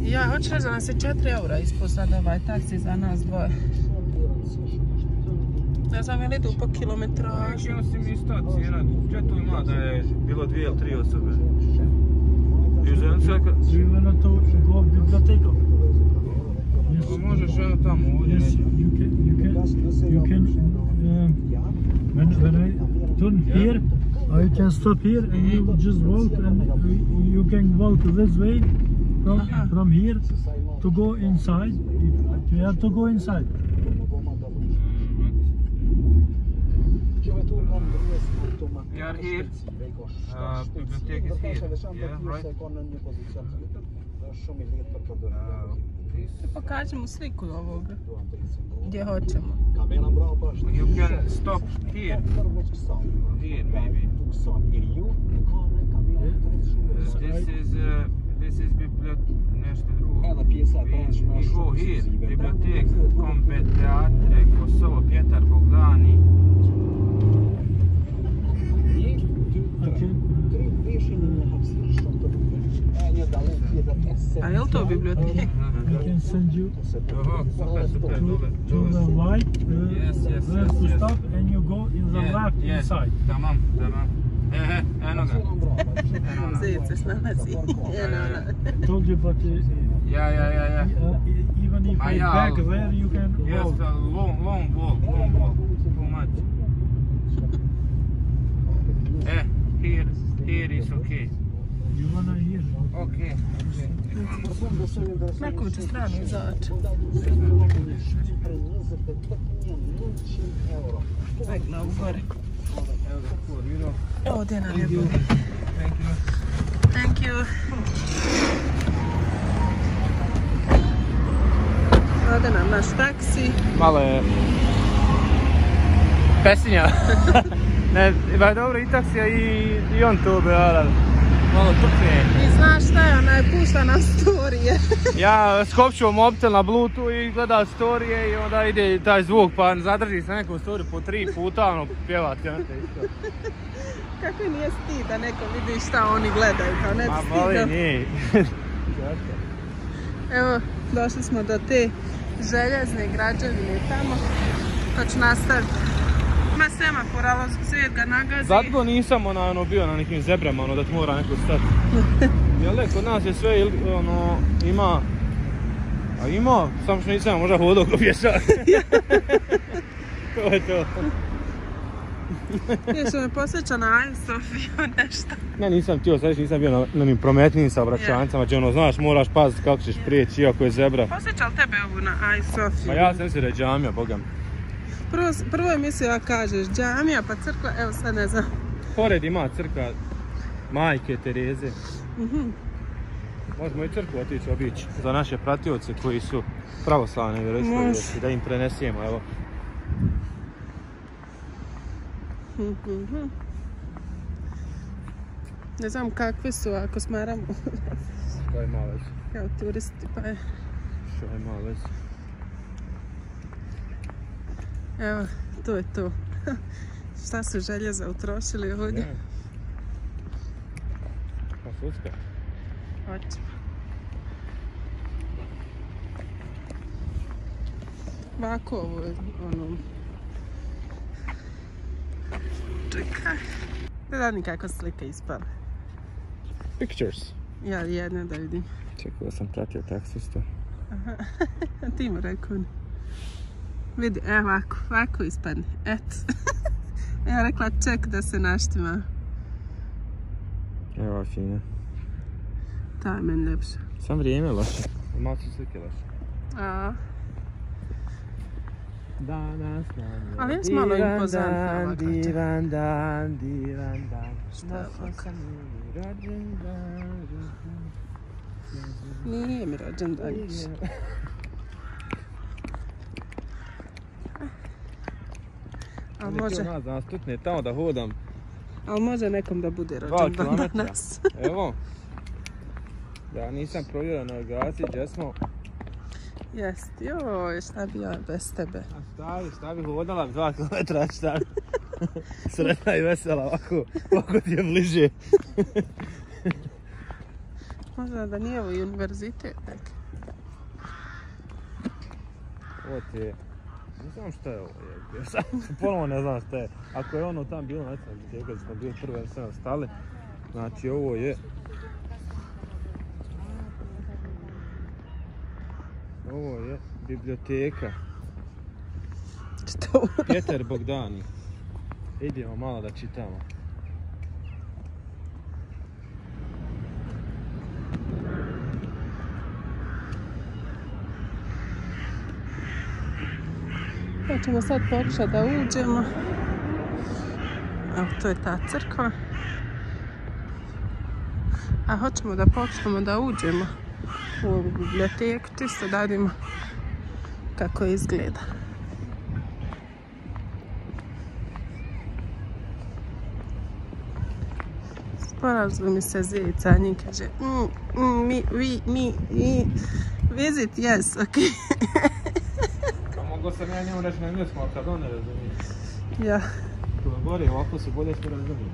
Ja, hoću reći da nas je 4 eura ispod sad ovaj taksi za nas dvoje. Ne znam, je li idu po kilometražu?
Ja si mi ista cijena, gdje tu ima da je bilo 2 ili 3 osobe? I želim se kad...
Živa na to go biblioteka.
Možeš jedno tamo ovdje.
Yes, you can when I turn here, I can stop here and you just walk and you can walk this way from here to go inside. You have to go inside.
We are here. Bibliothek is here. Yeah, right?
Pokaži mu sliku ovoga. Gdje hoćemo.
You can stop here. Here maybe. This is bibliotek, nešto drugo. We go here. Bibliotek, Kompet, Teatre, Kosovo, Pjetar, Bogdani.
A je li to biblioteka?
I can send you to the right where to stop and you go in the left inside.
Tamam. Eno ga.
Zid se snalazi.
I told you, but
Yeah.
even if I back there, you can
Yes,
walk.
long walk. Too much. Here is okay.
You wanna hear?
Okay.
Na koju će stranu izaći? Vegla u gore. Ovdje nam je gore. Thank you. Ode nam naš taksi.
Malo je... pesinja. Ne, ba je dobro i taksija i on to be, ali malo tukne.
I znaš šta je, ona je pušta na storije.
Ja skopčuo mobitel na Bluetooth i gleda storije i onda ide taj zvuk pa zadrži se nekom storiju po 3 puta, ono, pjevat kante isto.
Kako nije stid da neko vidi šta oni gledaju, kao ne
Ma
stid.
voli nije.
Evo, došli smo do te željezne građevine tamo, pa ću nastaviti. Ima semafor, ali svijet ga nagazi.
Zato nisam ono bio na nekim zebrama, ono da ti mora neko stati. Jel kod nas je sve, ono, ima... A ima, samo što nisam možda hodao ko pješak. To je to.
Nije što me posjeća na Aju Sofiju nešto.
Ne, nisam htio, sad nisam bio na onim prometnim saobraćajnicama, gdje ono, znaš, moraš paziti kako ćeš prijeći, iako je zebra.
Posjeća li tebe ovu na Aju Sofiju?
Ma ja sam mislio da je džamija, bogam.
Prvo je mislio da kažeš džamija, pa crkva, evo sad ne znam.
Pored ima crkva Majke Tereze. Možemo i crkvu otići obići za naše pratioce koji su pravoslavne vjeroispovijesti, da im prenesemo, evo.
Ne znam kakve su ako smaramo.
Što je malo već?
Kao turisti, pa je.
Što je malo već?
Evo, to je to. Šta su željeza utrošili ovdje?
Ja. Pa sudska.
Hoćemo. Ovako ovo je ono... Čekaj. Ne da nikako slike ispale.
Pictures.
Ja jedne da vidim.
Čekaj, sam pratio taksista.
Aha, ti mu rekao. Vidi, evo ovako ispadne. Eto. Ja rekla ček da se naštima.
Evo fina.
Ta je meni ljepša.
Sam vrijeme loše. Malo su slike loše.
A.
Danas nam je
Ali je malo impozantna ovakva.
divan dan.
Šta je ovako? Nije mi rođendan više. Ali može...
Nas tutne tamo da hodam.
Ali može nekom da bude rođendan danas.
Evo. Ja nisam provjerio na navigaciji gdje smo.
Jest, joj, šta bi ja bez tebe.
Šta bi hodala 2 km, šta? Sretna i vesela, ovako ti je bliže.
Možda da nije ovo i univerzitet neki.
Ovo ti je... Ne znam šta je ovo, ponovo ne znam šta je. Ako je ono tam bilo, ne znam gdje kad smo bili prve sve ostali. Znači ovo je... Ovo je biblioteka.
Što?
Pjetar Bogdani. Idemo malo da čitamo.
Pa ćemo sad pokušati da uđemo. Evo, to je ta crkva. A hoćemo da pokušamo da uđemo u ovu biblioteku, čisto da vidimo kako izgleda. Sporazum mi se zvijeca, a njih kaže mi, visit, yes, ok.
Mogu sam ja njemu reći na engleskom, ali kad on ne razumije.
Ja.
Tu gore, ovako se bolje sve razumije.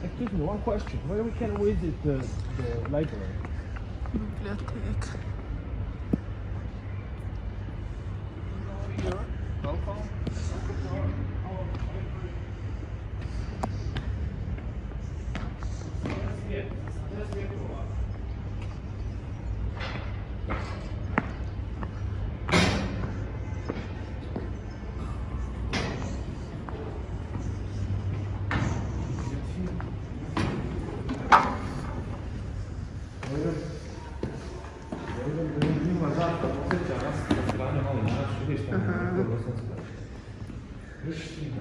Excuse me, one question. Where we can visit the library?
Biblioteka.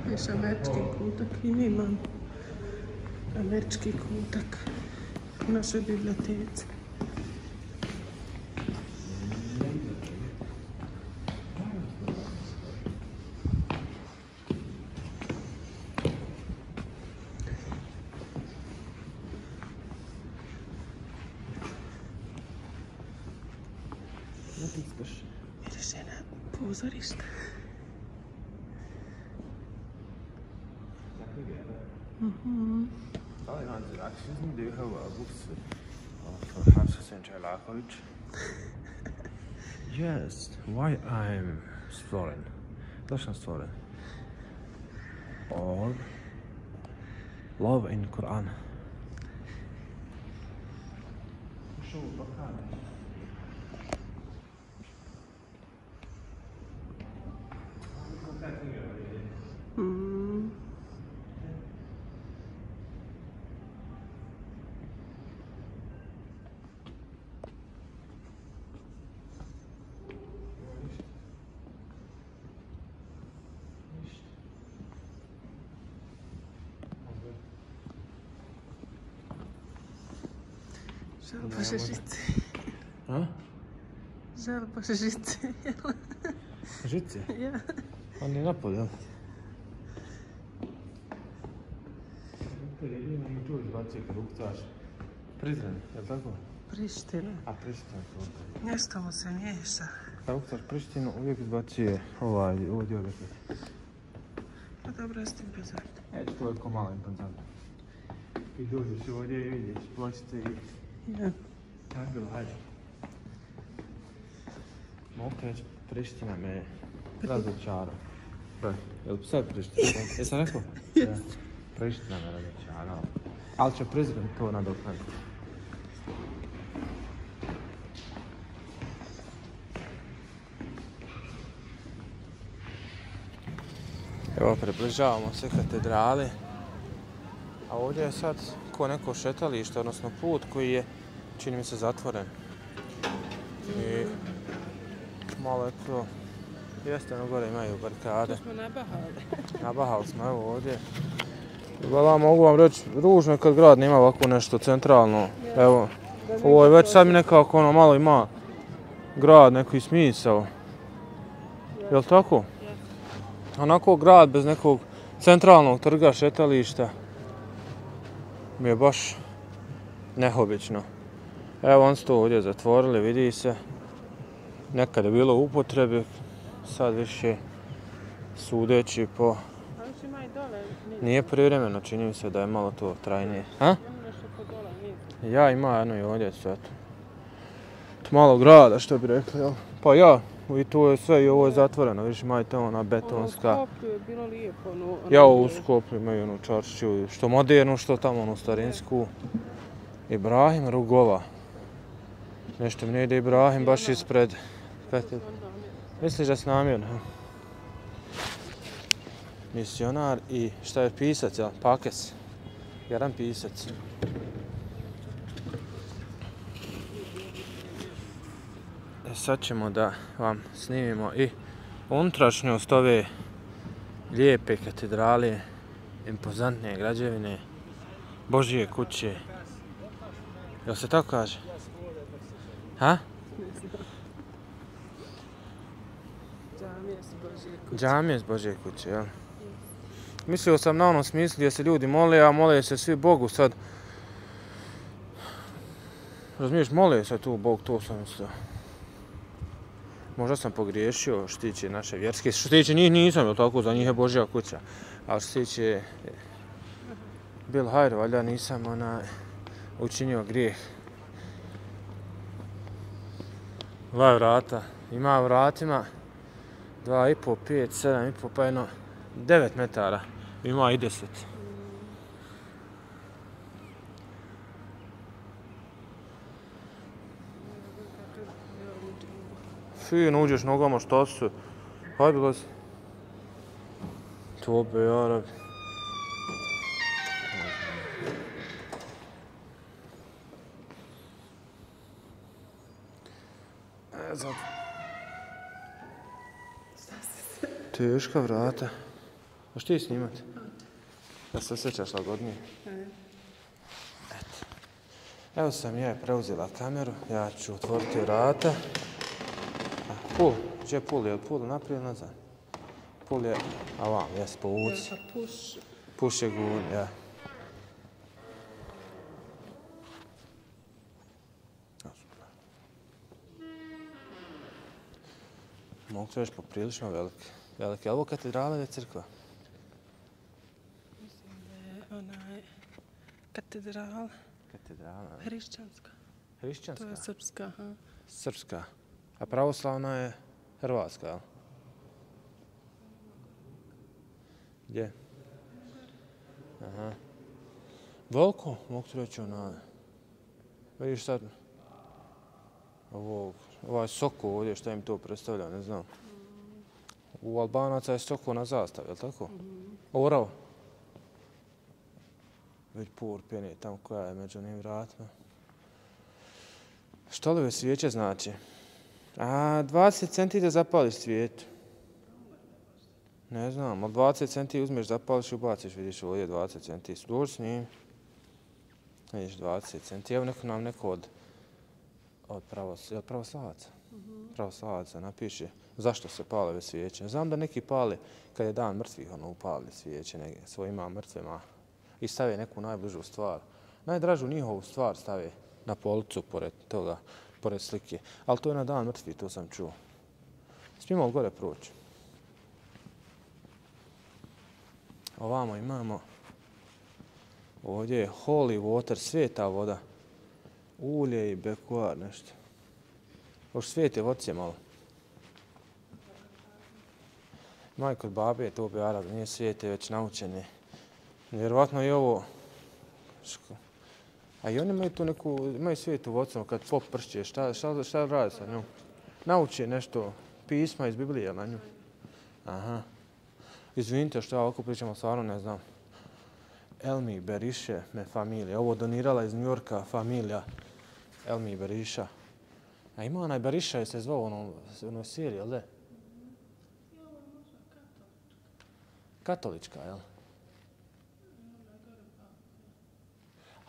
Viš američki kutak i mi imamo američki kutak u našoj biblioteci. pozorište.
Excuse me, do you have books of Hafsa St. Jalakovic? Yes, why I'm stvoren? Zašto sam stvoren? Or love in Quran.
Žal Bože žice.
A?
Žal Bože žice.
Žice?
Ja.
On je napod, jel? Ima mi tu izbacio kad uktaš. Prizren, jel tako?
Priština.
A Priština to uktaš.
Nešto mu se miješa.
Kad uktaš Prištinu uvijek izbacuje ovaj dio opet.
Pa dobro, ja s tim bezar.
Eto, to je ko malo impozantno. I dođeš ovdje i vidiš pločice i...
Ja.
Tako bilo, hajde. Mogu reći, Priština me razočarao. Jel sad Priština? Jesam rekao? Ja. Priština me razočarao. Ali će Prizren to nadoknaditi. Evo, približavamo se katedrali. A ovdje je sad ko neko šetalište, odnosno put koji je, čini mi se, zatvoren. I malo je to, jeste, ono gore imaju barikade.
Tu smo nabahali.
Nabahali smo, evo ovdje. Gledam, mogu vam reći, ružno je kad grad nema ovako nešto centralno. Evo, ovo je već sad mi nekako ono malo ima grad neki smisao. Jel' tako? Onako grad bez nekog centralnog trga, šetališta mi je baš neobično. Evo, on su to ovdje zatvorili, vidi se. Nekad je bilo u upotrebi, sad više sudeći po...
A još ima i dole.
Nije privremeno, čini mi se da je malo to trajnije. Ha?
Ima nešto po dole, nije.
Ja ima jedno i ovdje, sve to. Malo grada, što bi rekli, jel? Pa ja, i tu je sve i ovo je zatvoreno, vidiš, ima i to ona betonska.
Ono u Skoplju je bilo lijepo.
Ja, u Skoplju imaju onu čaršiju, što modernu, što tamo onu starinsku. Ibrahim Rugova. Nešto mi ne ide Ibrahim baš ispred. Misliš da si namjerno? Misionar i šta je pisac, jel? Pakes. Jedan pisac. Sad ćemo da vam snimimo i unutrašnjost ove lijepe katedrale, impozantne građevine, Božje kuće. Jel se tako kaže? Ha? Džamije s Božje kuće, jel? Mislio sam na onom smislu gdje se ljudi mole, a mole se svi Bogu sad. Razumiješ, mole se tu Bog, to sam mislio. Možda sam pogriješio što tiče naše vjerske. Što tiče njih nisam, jel tako, za njih je Božja kuća. Ali što tiče bil hajr, valjda nisam učinio grijeh. Dva vrata. Ima vratima 2,5, 5, 7,5, pa jedno 9 metara. Ima i 10. Fino, uđeš nogama, šta su? Hajde, lazi. Tobe, jarabi. Zato. Teška vrata. Hoš ti snimati? Da se osjećaš lagodnije? Eto. Evo sam ja preuzela kameru. Ja ću otvoriti vrata. Pul. Gdje je pul? Je li pul naprijed ili nazad? Pul je... A vam, jes, povuci. Puš je gun, ja. Mogu reći poprilično velike. Je li ovo katedrala ili crkva?
Mislim da je onaj katedrala.
Katedrala.
Hrišćanska.
Hrišćanska?
To je srpska, aha.
Srpska. A pravoslavna je hrvatska, jel? Gdje? Aha. Veliko, mogu ti reći onaj. Vidiš sad, ovaj soko ovdje, šta im to predstavlja, ne znam. U Albanaca je soko na zastavi, je li tako? Orao. Već pur pjene tamo koja je među njim vratima. Štolove svijeće znači? 20 centi da zapališ svijetu. Ne znam, od 20 centi uzmeš, zapališ i ubaciš, vidiš ovdje 20 centi. Dođi s njim. Vidiš 20 centi. Evo neko od pravoslavaca. Pravoslavaca napiše zašto se pale ove svijeće. Znam da neki pale kad je dan mrtvih, upali svijeće svojima mrtvima i stave neku najbližu stvar. Najdražu njihovu stvar stave na policu pored toga, pored slike. Ali to je na dan mrtvih, to sam čuo. Smijemo li gore proći? Ovamo imamo, ovdje je holy water, sveta voda. Ulje i bekuar, nešto. Još svijete vodce malo. Maj kod babe je to objara, da nije svijete već naučene. Vjerovatno je ovo... A i oni imaju tu neku, imaju svijetu vodcom kad pop pršće, šta radi sa njom? Nauče nešto, pisma iz Biblije na nju. Aha. Izvinite što ja ovako pričam, stvarno ne znam. Elmi Beriše me familija. Ovo donirala iz New Yorka familija Elmi Beriša. A ima onaj Beriša je se zvao u onoj seriji, jel' ne? Katolička, jel?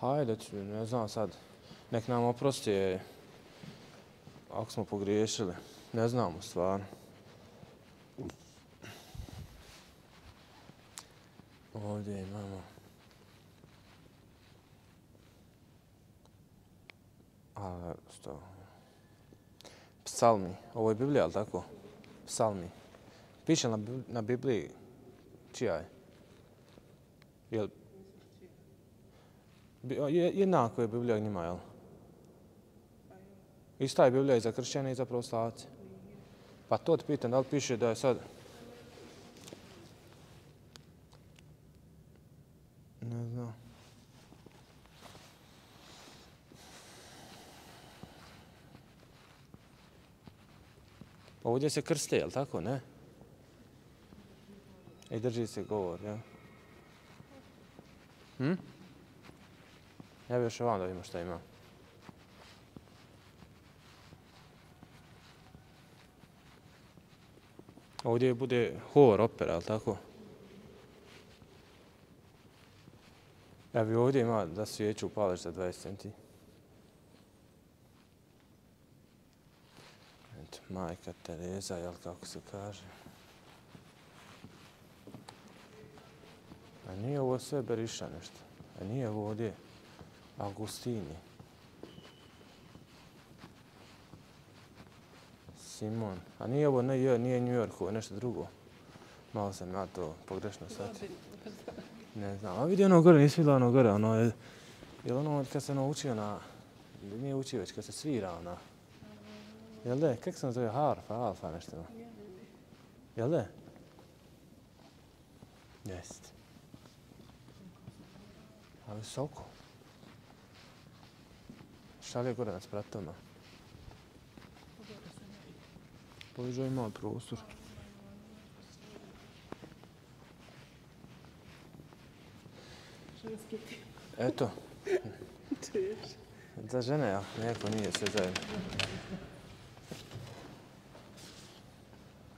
Hajde, ne znam sad. Nek nam oprosti ako smo pogriješili. Ne znamo stvarno. Ovdje imamo Psalmi. Ovo je Biblija, ali tako? Psalmi. Piše na Bibliji čija je? Jednako je Biblija njima, jel? Ista je Biblija i za kršćane i za pravoslavce. Pa to ti pitam, da li piše da je sad... Ne znam. Ovdje se krste, jel' tako, ne? I drži se govor, jel? Ja bi još ovam da vidimo šta ima. Ovdje bude hor, opera, jel' tako? Ja bi ovdje imao da svijeću upališ za 20 centi. Eto, majka Tereza, jel' kako se kaže. A nije ovo sve Beriša nešto. A nije ovo ovdje Augustini. Simon. A nije ovo, nije New York, ovo je nešto drugo. Malo sam ja to pogrešno shvatio. Ne znam. A vidi ono gore, nisi vidjela ono gore. Ono je ono kad se naučio na... Nije učio već, kad se svira ona. Jel' de? Kako se zove? Harfa, alfa, nešto. Jel' de? Jest. A visoko. Šta li je gore nad spratovima? Poližaj malo prostor. Eto. Za žene, ja. Neko nije sve zajedno.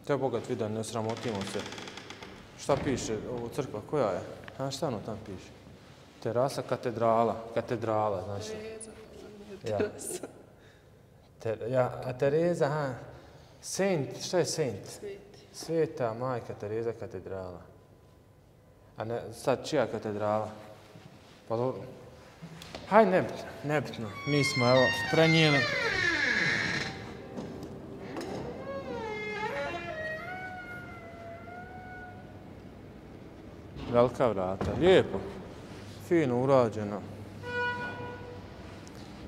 Te bogat vidan, ne sramotimo se. Šta piše ovo crkva? Koja je? A šta ono tam piše? Terasa katedrala. Katedrala, znači. A Tereza, aha. Saint, šta je Saint? Sveta majka Tereza katedrala. A ne, sad čija katedrala? Pa dobro. Hajde, nebitno. Mi smo, evo, prenijeli. Velika vrata, lijepo. Fino urađeno.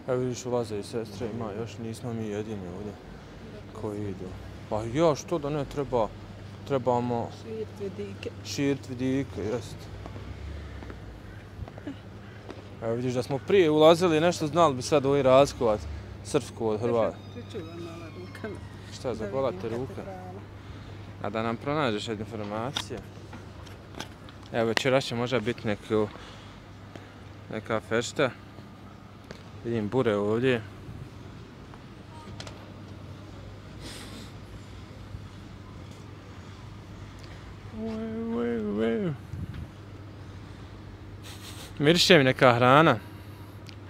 Evo vidiš, ulaze i sestre, ima još, nismo mi jedini ovdje koji idu. Pa ja, što da ne treba, trebamo širit vidike, jest. Evo vidiš da smo prije ulazili, nešto znali bi sad ovaj razlikovat srpsku od Hrvata. Šta, zabola te ruka? A da nam pronađeš informacije. Evo večeras će možda biti neka fešta. Vidim bure ovdje. Miriše mi neka hrana.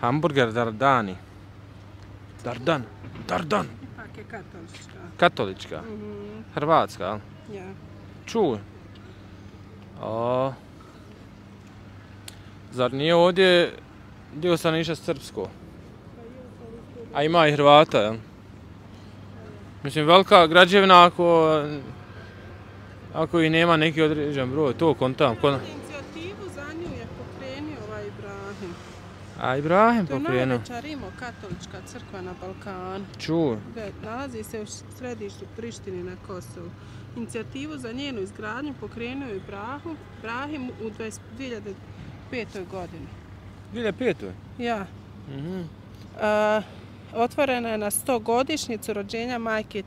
Hamburger Dardani. Dardan.
Ipak je katolička.
Katolička. Hrvatska, ali?
Ja.
Čuj. Zar nije ovdje dio stanovništva srpsko? A ima i Hrvata, jel? Mislim, velika građevina ako i nema neki određen broj, to kontam.
Inicijativu za nju je pokrenio ovaj Ibrahim.
A Ibrahim
To je
pokrenuo.
najveća rimokatolička crkva na Balkanu.
Čuj.
Nalazi se u središtu Prištini na Kosovu. Inicijativu za njenu izgradnju pokrenuo je Ibrahim u 2005. godini.
2005.
Ja. Otvorena je na 100-godišnjicu rođenja majke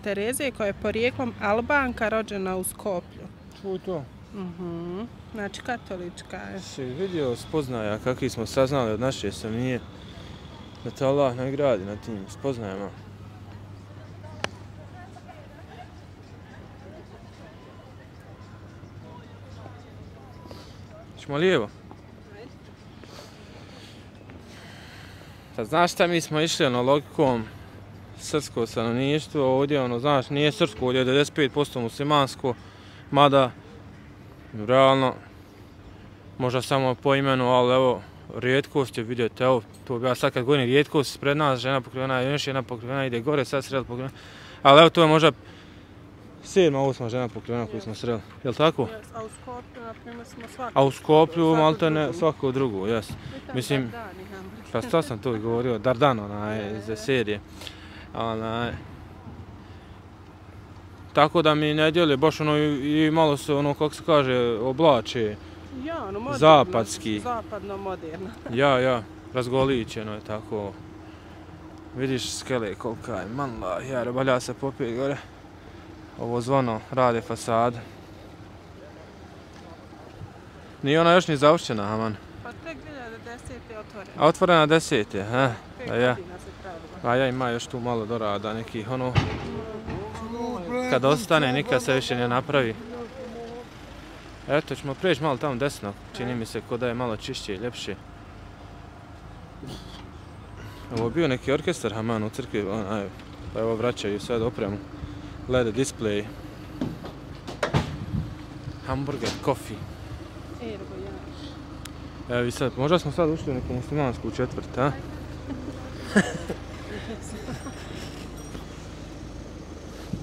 Tereze koja je porijeklom Albanka rođena u Skoplju.
Čuj to.
Znači katolička je.
Si vidio spoznaja kakvi smo saznali od naše samije. Da te Allah nagradi na tim spoznajama. Ćemo lijevo? Sad znaš šta, mi smo išli logikom srpsko stanovništvo, ovdje znaš, nije srpsko, ovdje je 95% muslimansko, mada realno možda samo po imenu, ali evo rijetkost je vidjeti, evo to bi ja sad kad govorim rijetkost, pred nas žena pokrivena, još jedna pokrivena ide gore, sad sred pokrivena, ali evo to je možda 7. 8. žena pokrivena koju smo sreli, jel' tako?
A u Skoplju, na primjer, smo svako.
A u Skoplju maltene svako drugo, jes. Mislim, pa što sam to i govorio, Dardan iz serije. Tako da mi ne dijeli baš i malo se kako se kaže, oblače.
Ja, moderno.
Zapadski.
Zapadno moderno.
Ja, razgoličeno je tako. Vidiš skele kolika je, mala, valja se popiti gore. Ovo zvono rade fasadu. Nije ona još ni završena, aman.
Pa tek 2010. je otvorena.
A otvorena 10. Ha?
5 godina se pravila.
A ja ima još tu malo dorada nekih kad ostane nikad se više ne napravi. Eto, ćemo prijeći malo tamo desno, čini mi se ko da je malo čišće i ljepše. Ovo je bio neki orkestar, aman, u crkvi, pa evo vraćaju sad opremu. LED display. Hamburger, coffee. Evo i sad, možda smo sad ušli u neku muslimansku četvrt, a?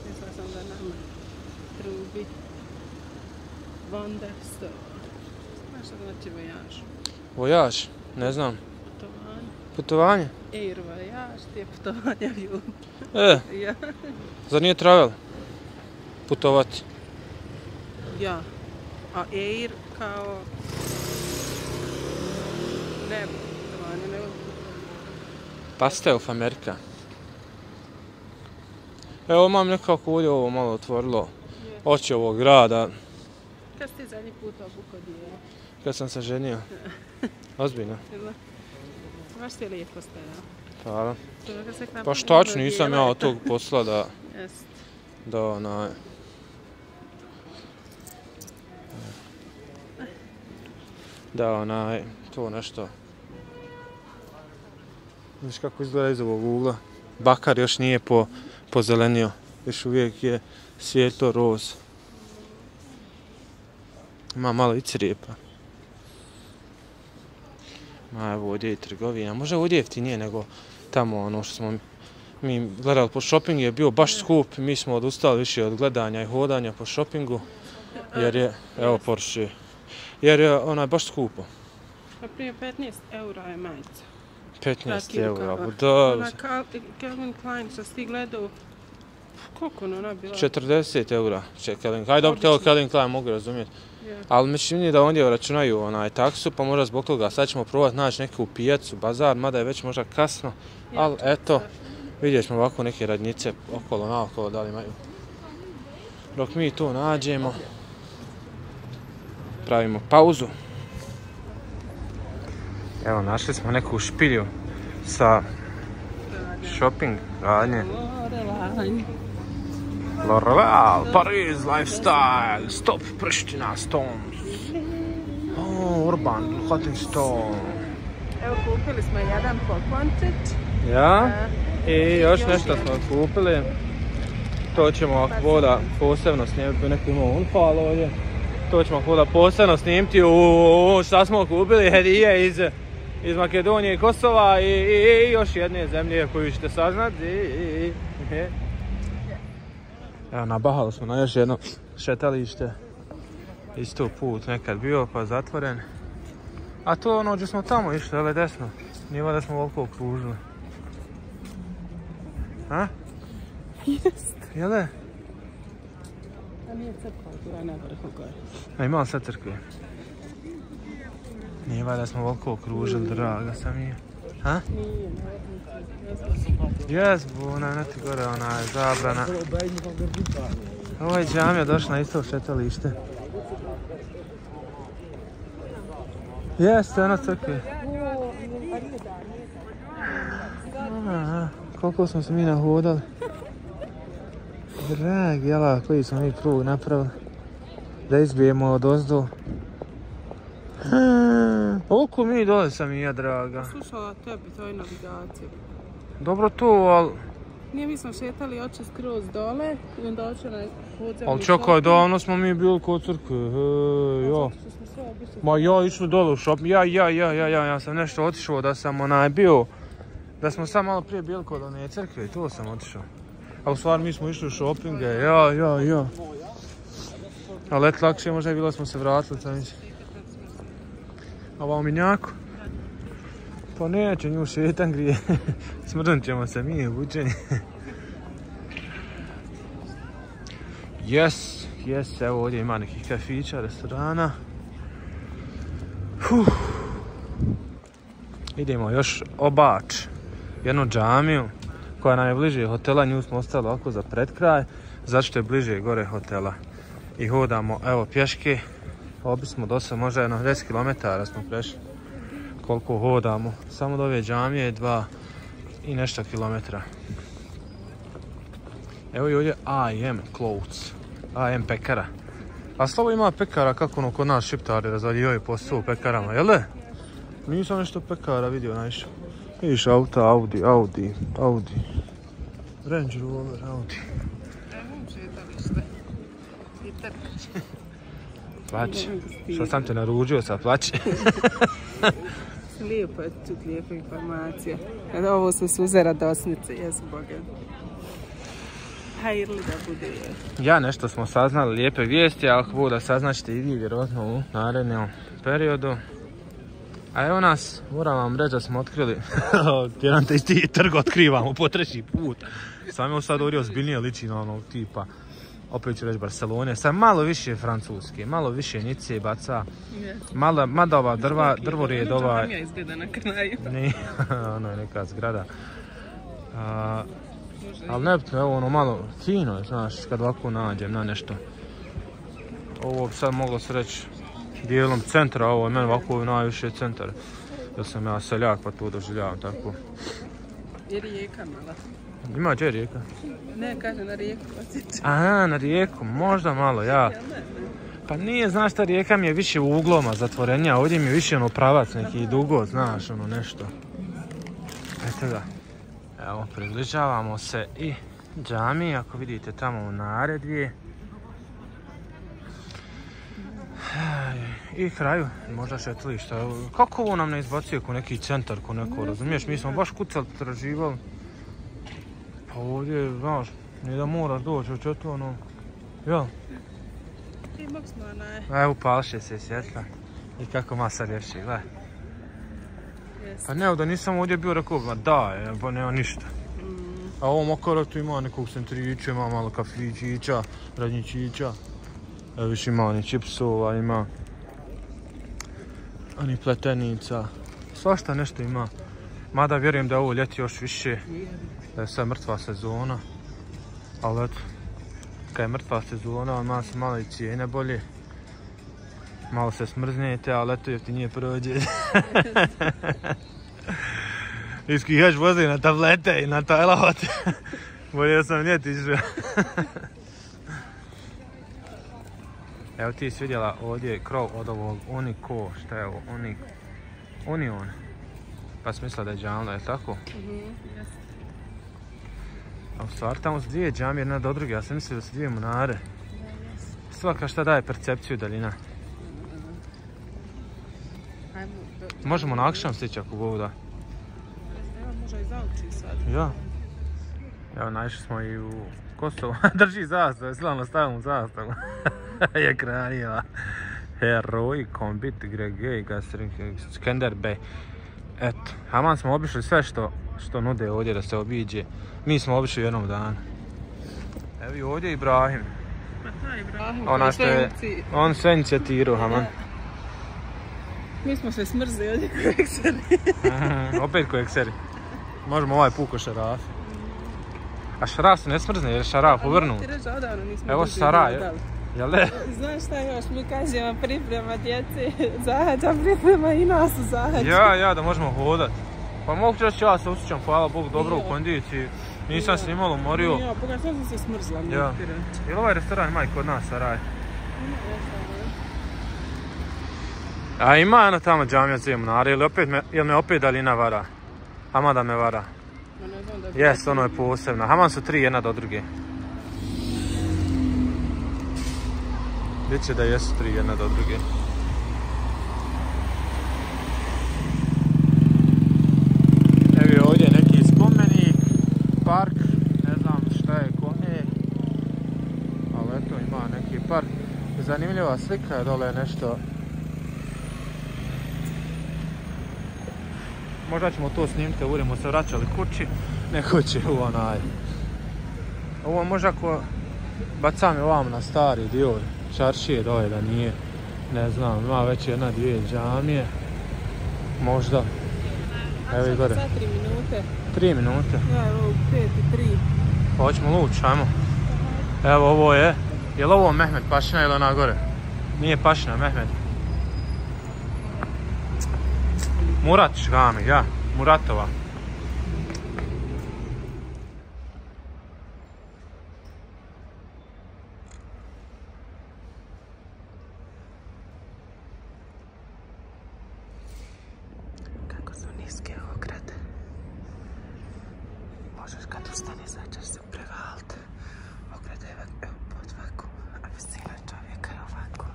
Mislila sam da nam trubi Wonderstone. Znaš što znači vojaž?
Vojaž? Ne znam.
Putovanje.
Putovanje?
Air vojaž, ti je putovanje avion. Ja.
Zar nije travel? Putovati.
Ja. A air kao... Ne, putovanje, nego...
Pastel Amerika. Evo mam nekako ovdje ovo malo otvorilo oči ovog grada.
Kad si ti zadnji put obuko dijelo?
Kad sam se ženio. Ozbiljno.
Baš ti je lijepo stajao.
Hvala.
Pa
Pa štač, nisam ja od tog posla da...
Jest.
To nešto. Viš kako izgleda iz ovog ugla. Bakar još nije pozelenio. Još uvijek je svijetlo roz. Ima malo i crijepa. Evo ovdje je i trgovina. Možda ovdje jeftinije nego tamo što smo mi gledali po šopingu. Je bio baš skup. Mi smo odustali više od gledanja i hodanja po šopingu. Jer je, evo Porsche. jer je ona baš skupo.
Na prije 15 eura je majica.
15 eura,
Ona Calvin Klein što si ti gledao, koliko ona bila?
40 eura će Calvin Klein. Ajde, dobro, teo Calvin Klein mogu razumjeti. Ali mislim da ondje računaju taksu, pa možda zbog toga sad ćemo probati naći neku pijacu, bazar, mada je već možda kasno. Ali eto, vidjet ćemo ovako neke radnjice okolo naokolo da li imaju. Dok mi to nađemo, pravimo pauzu. Evo, našli smo neku špilju sa shopping radnje. L'Oreal, Paris Lifestyle, Stop Priština, Stones. Urban, Cotton Stone.
Evo, kupili smo jedan poklončić.
Ja? I još nešto smo kupili. To ćemo ako voda posebno snimiti, neko ima unfal ovdje. To ćemo ako voda posebno snimiti šta smo kupili, hedije iz Makedonije i Kosova i još jedne zemlje koju ćete saznati. Evo, nabahali smo na još jedno šetalište. Isto put nekad bio pa zatvoren. A to ono gdje smo tamo išli, ali desno. Nije da smo ovoliko okružili. A?
Jest.
Jele?
A nije crkva, tu je na vrhu gore.
A ima li sad crkve? Nije da smo ovoliko okružili, draga sam je. A?
Nije,
Jes, buna, ne ti gore, ona je zabrana. Ovaj džamija došla na isto šetalište. Jeste, ono crkve. Koliko smo se mi nahodali. Dragi, jela, koji smo mi krug napravili. Da izbijemo od ozdo. Oko mi dole sam i ja, draga.
Slušala tebi, to je navigacija.
Dobro to, ali...
Nije, mi smo šetali oče skroz dole i onda oče na podzemni.
Ali čekaj, davno smo mi bili kod crkve, ja. Ma ja išli dole u shopping, ja sam nešto otišao da sam bio, da smo sam malo prije bili kod one crkve i to sam otišao. A u stvari mi smo išli u shoppinge, ja. Ali eto, lakše možda je bilo smo se vratili tamo. A ovo minjaku? Pa neće nju šetan grije, smrnut ćemo se mi obučeni. Yes, evo ovdje ima nekih kafića, restorana. Idemo još obač, jednu džamiju koja nam je bliže hotela, nju smo ostali ovako za pred kraj, zato što je bliže gore hotela. I hodamo, evo, pješke, obi smo dosta, možda jedno 10 km smo prešli. Koliko hodamo, samo do ove džamije je 2 i nešto kilometra. Evo i ovdje I.M. Clothes, I.M. pekara. A slovo ima pekara kako ono kod nas šiptari razvaljivaju posao u pekarama, jel da? Nisam nešto pekara vidio najviše. Vidiš auta, Audi, Range Rover, Audi.
Evo šetalište. I trkač.
Plaći, što sam te naručio sad, plaći.
Lijepo je čuti lijepa informacija. Ovo su suze radosnice, jesu boga. Hajrli da bude.
Ja nešto smo saznali, lijepe vijesti, a ako da saznaćete i vi vjerojatno u narednom periodu. A evo nas, moram vam reći da smo otkrili, jedan te isti trg otkrivamo po 3. put. Sam je sad ovdje ozbiljnije liči na onog tipa, opet ću reći Barcelone, sad malo više francuske, malo više Nice baca, mada ova drvorijed ova...
Ono izgleda na kraju.
Nije, ono je neka zgrada. Ali nebitno, evo ono malo fino je, znaš, kad ovako nađem na nešto. Ovo bi sad moglo se reći dijelom centra, ovo je meni ovako najviše centar. Jer sam ja seljak pa tu doživljavam tako.
Je rijeka mala.
Ima gdje rijeka?
Ne, kaže na rijeku osjeća.
Aha, na rijeku, možda malo, ja. Pa nije, znaš šta, rijeka mi je više u ugloma zatvorenja, ovdje mi je više ono pravac neki dugo, znaš, ono nešto. Eto ga. Evo, približavamo se i džami, ako vidite tamo u naredje. I kraju, možda šetlišta. Kako ovo nam ne izbacuje ko neki centar, ko neko, razumiješ? Mi smo baš kucali, traživali. Pa ovdje, znaš, nije da moraš doći, očeto ono, jel?
Imog smo onaj.
Evo, palše se svjetla.
I kako masa lješi, gledaj. Pa ne, da nisam ovdje bio rekao, ma da, pa nema ništa. A ovom okolo tu ima nekog centrića, ima malo kafićića, radnjičića. Evo više ima oni čipsova, ima oni pletenica. Svašta nešto ima. Mada vjerujem da je ovo ljeti još više, da je sve mrtva sezona. Ali eto, kad je mrtva sezona, ima se malo i cijene bolje. Malo se smrznete, ali eto jeftinije prođe. Iski još vozi na tablete i na tajlavote. Bolje sam ljeti išao. Evo ti si vidjela ovdje krov od ovog Unico, šta je ovo, Union. Pa sam mislila da je džamla, je tako? A u stvari tamo su dvije džamije jedna do druge, ja sam mislila da su dvije munare. Svaka šta daje percepciju daljina. Možemo na akšam stići ako Bog da.
Može i zauči sad.
Ja. Evo, naišli smo i u Kosovo. Drži zastavu, slavno stavimo zastavu. Je kraljeva. Heroj, Kombit, Gregej, Skender Bey. Eto, aman smo obišli sve što nude ovdje da se obiđe. Mi smo obišli u jednom danu. Evo i ovdje Ibrahim.
Ma ta Ibrahim,
ona što je, on sve inicijatiru, aman.
Mi smo se smrzli ovdje ko ekseri.
Opet ko ekseri. Možemo ovaj puko šaraf. A šaraf se ne smrzne jer je šaraf uvrnut.
Ti reći odavno nismo
evo šaraf, jel ne?
Znaš šta još, mi kažemo priprema djece, Zahađa priprema i nas u Zahađu.
Ja, da možemo hodat. Pa mogu reći ja se osjećam, hvala Bogu, dobro u kondiciji. Nisam se nimalo umorio.
Ja, pogotovo sam se smrzla.
Ja. Jel ovaj restoran ima i kod nas, Saraj? A ima jedna tamo džamija Zemunara, jel me opet daljina vara? Ama da me vara. Jes, ono je posebno. Haman su tri jedna do druge. Biće da jesu tri jedna do druge. Evo ovdje neki spomenik, park, ne znam šta je kome. Ali eto ima neki park. Zanimljiva slika je dole nešto. Možda ćemo to snimiti, budemo se vraćali kući, ne kući u onaj. Ovo možda ako bacam je ovam na stari dio čaršije dole da nije, ne znam, ima već jedna, dvije džamije, možda. Evo i gore.
Sad 3 minute.
3 minute?
Ja, evo 5 i 3.
Pa hoćemo luć, ajmo. Evo ovo je li ovo Mehmet Pašina ili ona gore? Nije Pašina, Mehmet. Murat Šgami, ja, Muratova.
Kako su niske ograde. Možeš kad ustane, začeš se prevaliti. Ograde je pod ovako, a visina čovjeka je ovako.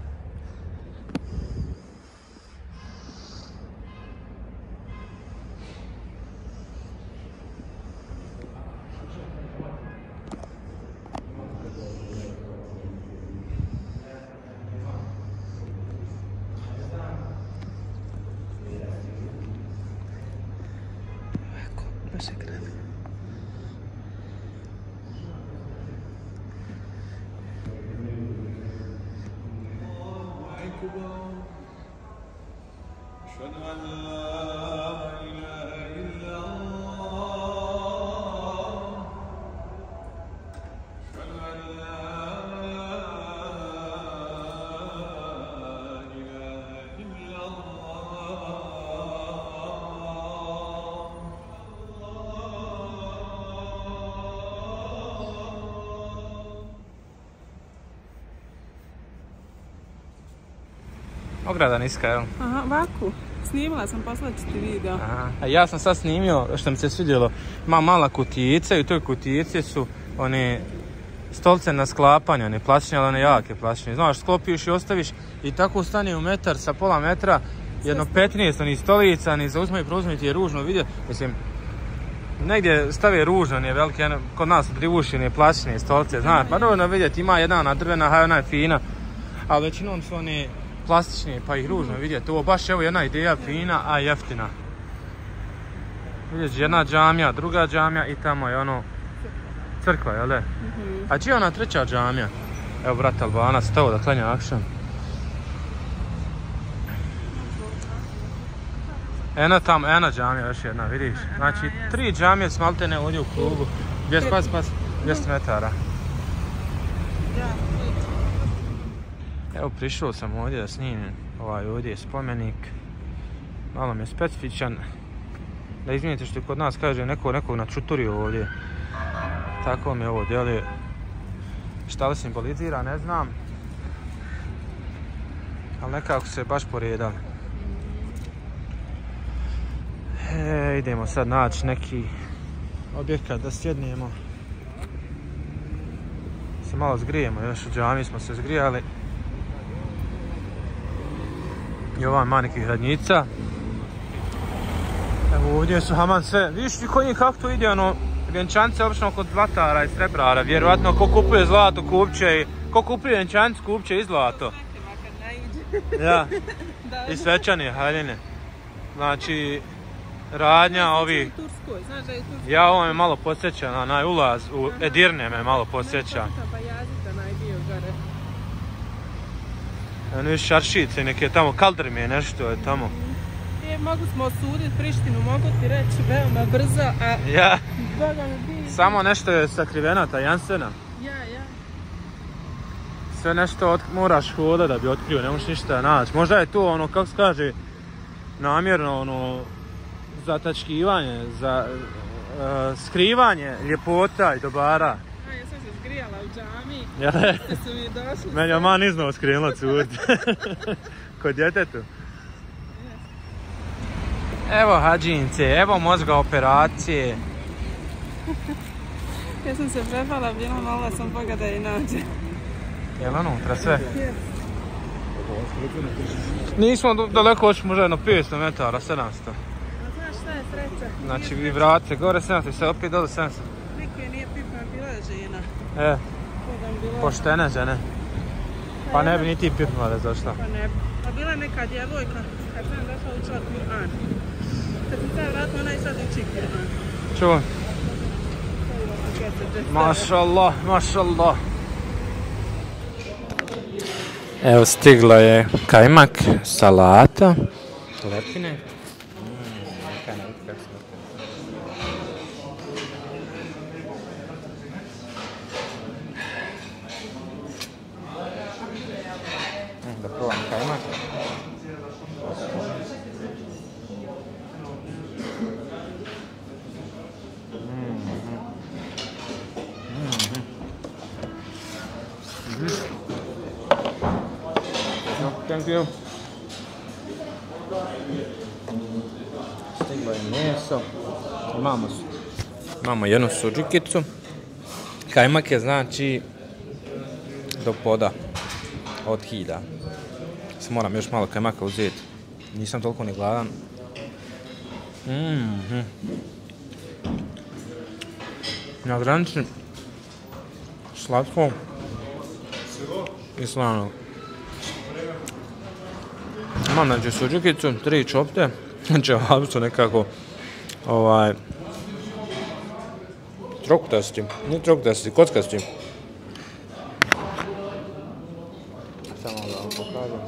Baš je grad.
Ograda niska, jel?
Aha, ovako. Snimila sam, poslala ću ti video.
Aha. A ja sam sad snimio, što mi se svidjelo, ima mala kutijica i u toj kutijici su one stolce na sklapanje, one plastične, ali one jake plastične. Znaš, sklopiš i ostaviš i tako stane u metar sa pola metra, jedno 15 onih stolica, ni zauzme i preuzme ti je ružno vidio. Mislim, negdje stave ružno, nije velike, kod nas privušene plastične stolce, znaš, pa dovoljno vidjeti, ima jedna ona drvena, a ona je fina, ali većinom su one plastični pa ih ružno vidjeti. Ovo baš evo jedna ideja fina, a jeftina. Vidjeti jedna džamija, druga džamija i tamo je ono crkva, jel da? A čija je ona treća džamija? Evo brat Albanac, stao da klanja akšam. Eno tamo, eno džamija još jedna, vidiš? Znači 3 džamije s maltene ovdje u klubu. 200 metara. Evo prišao sam ovdje da snimim ovaj ovdje je spomenik. Malo mi je specifičan. Da izvinite što kod nas kaže nekog načuturio ovdje. Tako mi ovo djeluje. Šta li simbolizira ne znam. Ali nekako se baš poredali. Idemo sad naći neki objekat da sjednemo. Se malo zgrijemo, još u džami smo se zgrijali. I ova ima nekih radnjica. Evo ovdje su haman sve. Vidiš koji kako to ide ono vjenčance obično kod zlatara i srebrara. Vjerovatno ko kupuje zlato kupće i ko kupuje vjenčance kupće i zlato. Ja. I svečane haljine. Znači radnja ovi. Ja ovo me malo podsjeća na onaj ulaz u Edirne me malo podsjeća. Ono je šaršice, neke tamo kaldrme, nešto je tamo.
Mogu smo osuditi Prištinu, mogu ti reći veoma brzo, a...
Ja. Samo nešto je sakrivena, tajanstvena.
Ja.
Sve nešto moraš hodati da bi otkrio, ne možeš ništa naći. Možda je to ono, kako se kaže, namjerno ono, zatačkivanje, za skrivanje ljepota i dobara.
Ja sam se zgrijala u džami,
ja.
Ste su mi došli.
Meni je man iznova skrenula curti. Kod djetetu. Evo hađince, evo mozga operacije.
Ja sam se prepala, bila molila sam Boga da je nađe.
Jel unutra sve? Nismo daleko, hoćemo možda jedno 500 metara, 700.
A znaš šta je sreća?
Znači vi vrate gore 700 i sve opet dole 700.
Niko je nije pipna, bila je žena.
Poštene žene. Pa ne bi ni ti pipnula da je zašla.
Pa ne bi. A bila je neka djevojka, kad sam došla učila Kur'an. Kad sam taj vratila, ona i sad uči Kur'an.
Čuo? Mašallah, mašallah. Evo stigla je kajmak, salata, lepine. Da probam kajmak. Thank you. Stiglo je meso. Imamo jednu suđikicu. Kajmak je znači do poda od hilja. Se moram još malo kajmaka uzeti. Nisam toliko ni gladan. Na granici slatko i slano. Imam znači suđukicu, 3 čopte, čevapi su nekako trokutasti, nije trokutasti, kockasti. Samo da vam pokažem.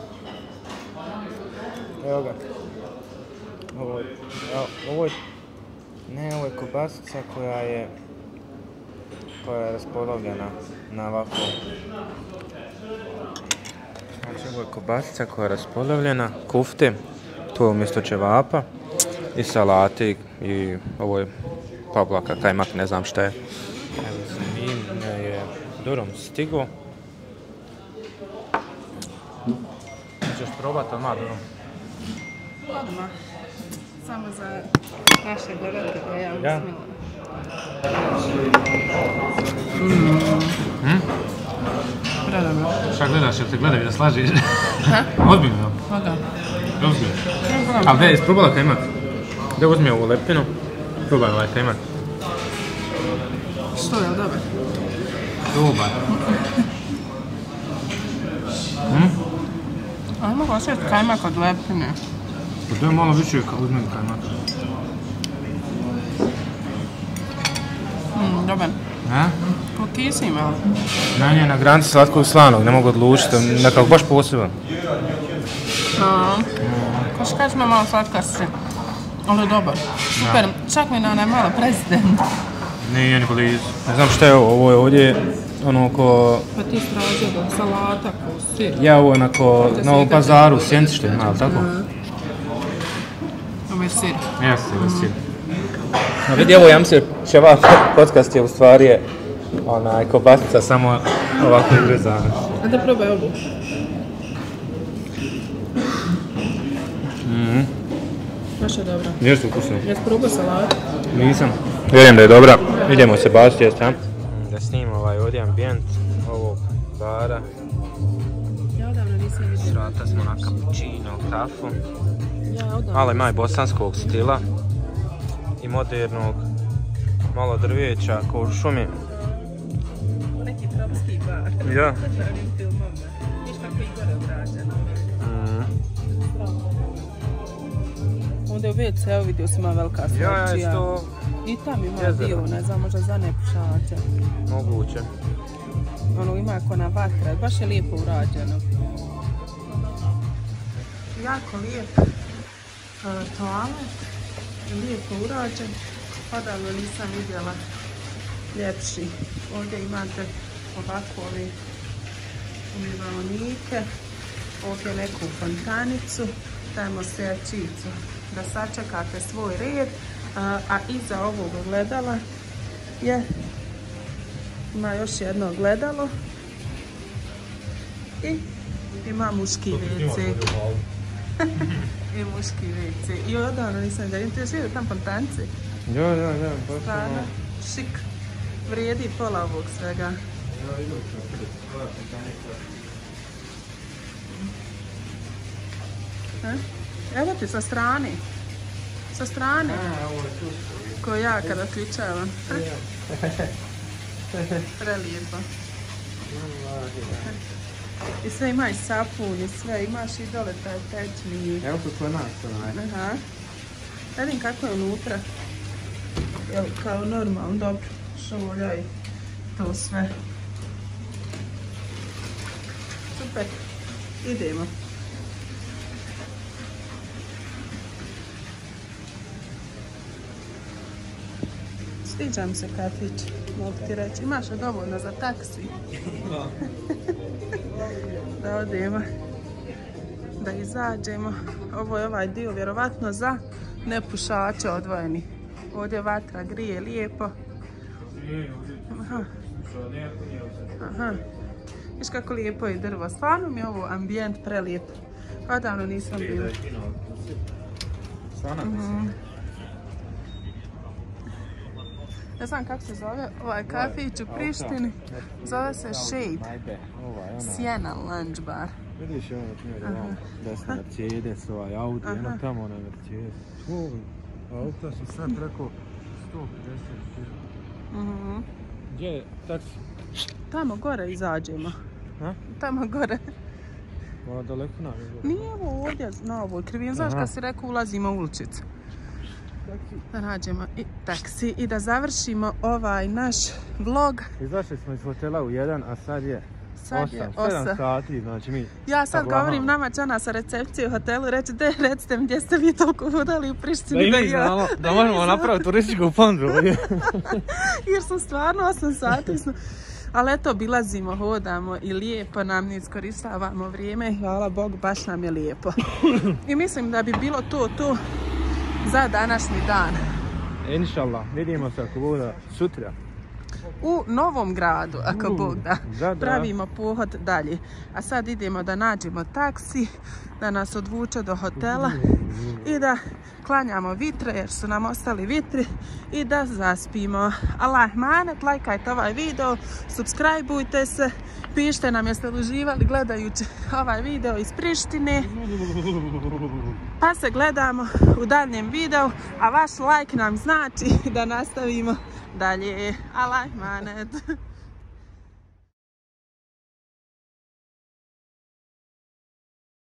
Evo ga. Ovo je kobasica koja je raspodobljena na ovako. Znači ovo je kobasica koja je raspodobljena, kufte, to je umjesto čevapa i salati i ovo je pablaka, kajmak, ne znam šta je. Evo sam je durom stigo. Ćeš probati odmah durom?
Odmah. Samo za naše gledatelje, ja
Ja?
Predobro.
Šta gledaš, jel te gledaju da slažiš? Ozbiljno?
Voda.
Ozbiljno. Ali gdje je isprobala kajmak? Gdje uzmi ovu lepinu, probaj ovaj kajmak.
Što je, dobar?
Dobar.
Ali mogu osjetiti kajmak od leptine.
To je malo više kao uzmeni kajmak.
Dobar.
Ne?
Po kisi malo.
Meni je na granici slatkog i slanog, ne mogu odlučiti, nekako baš poseban.
Ko što kažeš me malo slatkasti. Ali je dobar. Super, čak mi na onaj malo prezident.
Nije ni blizu. Ne znam šta je ovo je ovdje ono ko...
Pa ti stražio do salata, ko sir.
Ja ovo je onako na ovom pazaru u Sjenci što ima, ali tako?
Ovo je sir.
Jeste, ovo je sir. No vidi ovo, ja mislim, ševa podcast je u stvari onaj kobasica samo ovako izrezana.
A da probaj ovu. Baš je dobra.
Jeste ukusno.
Jesi probao salatu?
Nisam. Vjerujem da je dobra. Idemo se baciti, jeste, a? Da snimam ovdje ambijent ovog bara.
Ja odavno nisam vidio.
Svrata smo na cappuccino, kafu. Malo ima i bosanskog stila. I modernog. Malo drveća, kao u šumi.
Neki tropski bar.
Ja.
Viš kako je gore obrađeno. Onda je u WC-u vidio si ima velika svačija.
Ja, isto...
I tam ima dio, ne znam, možda za nepušače.
Moguće.
Ono ima ko na vatra, baš je lijepo urađeno. Jako lijep toalet, lijepo urađen. Odavno nisam vidjela ljepši. Ovdje imate ovako ove umivalnike, ovdje neku fontanicu, dajmo se jačicu da sačekate svoj red, a iza ovog ogledala ima još jedno ogledalo i ima muški WC. I muški WC. I odavno nisam da interesiraju tam fontanice.
Ja, baš
stvarno, šik. Vrijedi pola ovog svega. Evo ti sa strane. Sa strane. Ko ja kada ključavam. Prelijepo. I sve ima i sapun i sve, imaš i dole taj tečni.
Evo kako je nas.
Aha. Vidim kako je unutra. Jel, kao normalno, dobro. Šolja i to sve. Super. Idemo. Sviđa mi se kafić, mogu ti reći. Imaš li dovoljno za taksi? Da odemo, da izađemo. Ovo je ovaj dio vjerovatno za nepušače odvojeni. Ovdje vatra grije lijepo. Aha. Viš kako lijepo je drvo. Stvarno mi je ovo ambijent prelijep. Odavno nisam bila. Ne znam kako se zove ovaj kafić u Prištini. Zove se Shade. Sjena lunch bar.
Vidiš ono primjer, desna Mercedes, ovaj Audi, jedno tamo onaj Mercedes. Auta su sad preko 150. Gdje je taksi?
Tamo gore izađemo. Tamo gore.
Malo daleko nam je gore.
Nije ovo ovdje na ovoj krivini. Znaš kad si rekao ulazimo u uličicu. Da nađemo i taksi i da završimo ovaj naš vlog.
Izašli smo iz hotela u 1, a sad je 7 sati, znači mi...
Ja sad govorim nama čana sa recepcije u hotelu, reći recite mi gdje ste vi toliko hodali u Prištini
da ja... Da možemo napraviti turističku ponudu ovdje.
Jer smo stvarno 8 sati. Ali eto, bilazimo, hodamo i lijepo nam iskoristavamo vrijeme. Hvala Bogu, baš nam je lijepo. I mislim da bi bilo to za današnji dan.
Inšallah, vidimo se ako bude sutra.
U Novom Gradu, ako Bog da. Pravimo pohod dalje. A sad idemo da nađemo taksi, da nas odvuče do hotela i da klanjamo vitre, jer su nam ostali vitri, i da zaspimo. Allah manet, lajkajte ovaj video, subscribeujte se, pišite nam jeste li uživali gledajući ovaj video iz Prištine. Pa se gledamo u daljem videu, a vaš like nam znači da nastavimo dalje. Allah manet.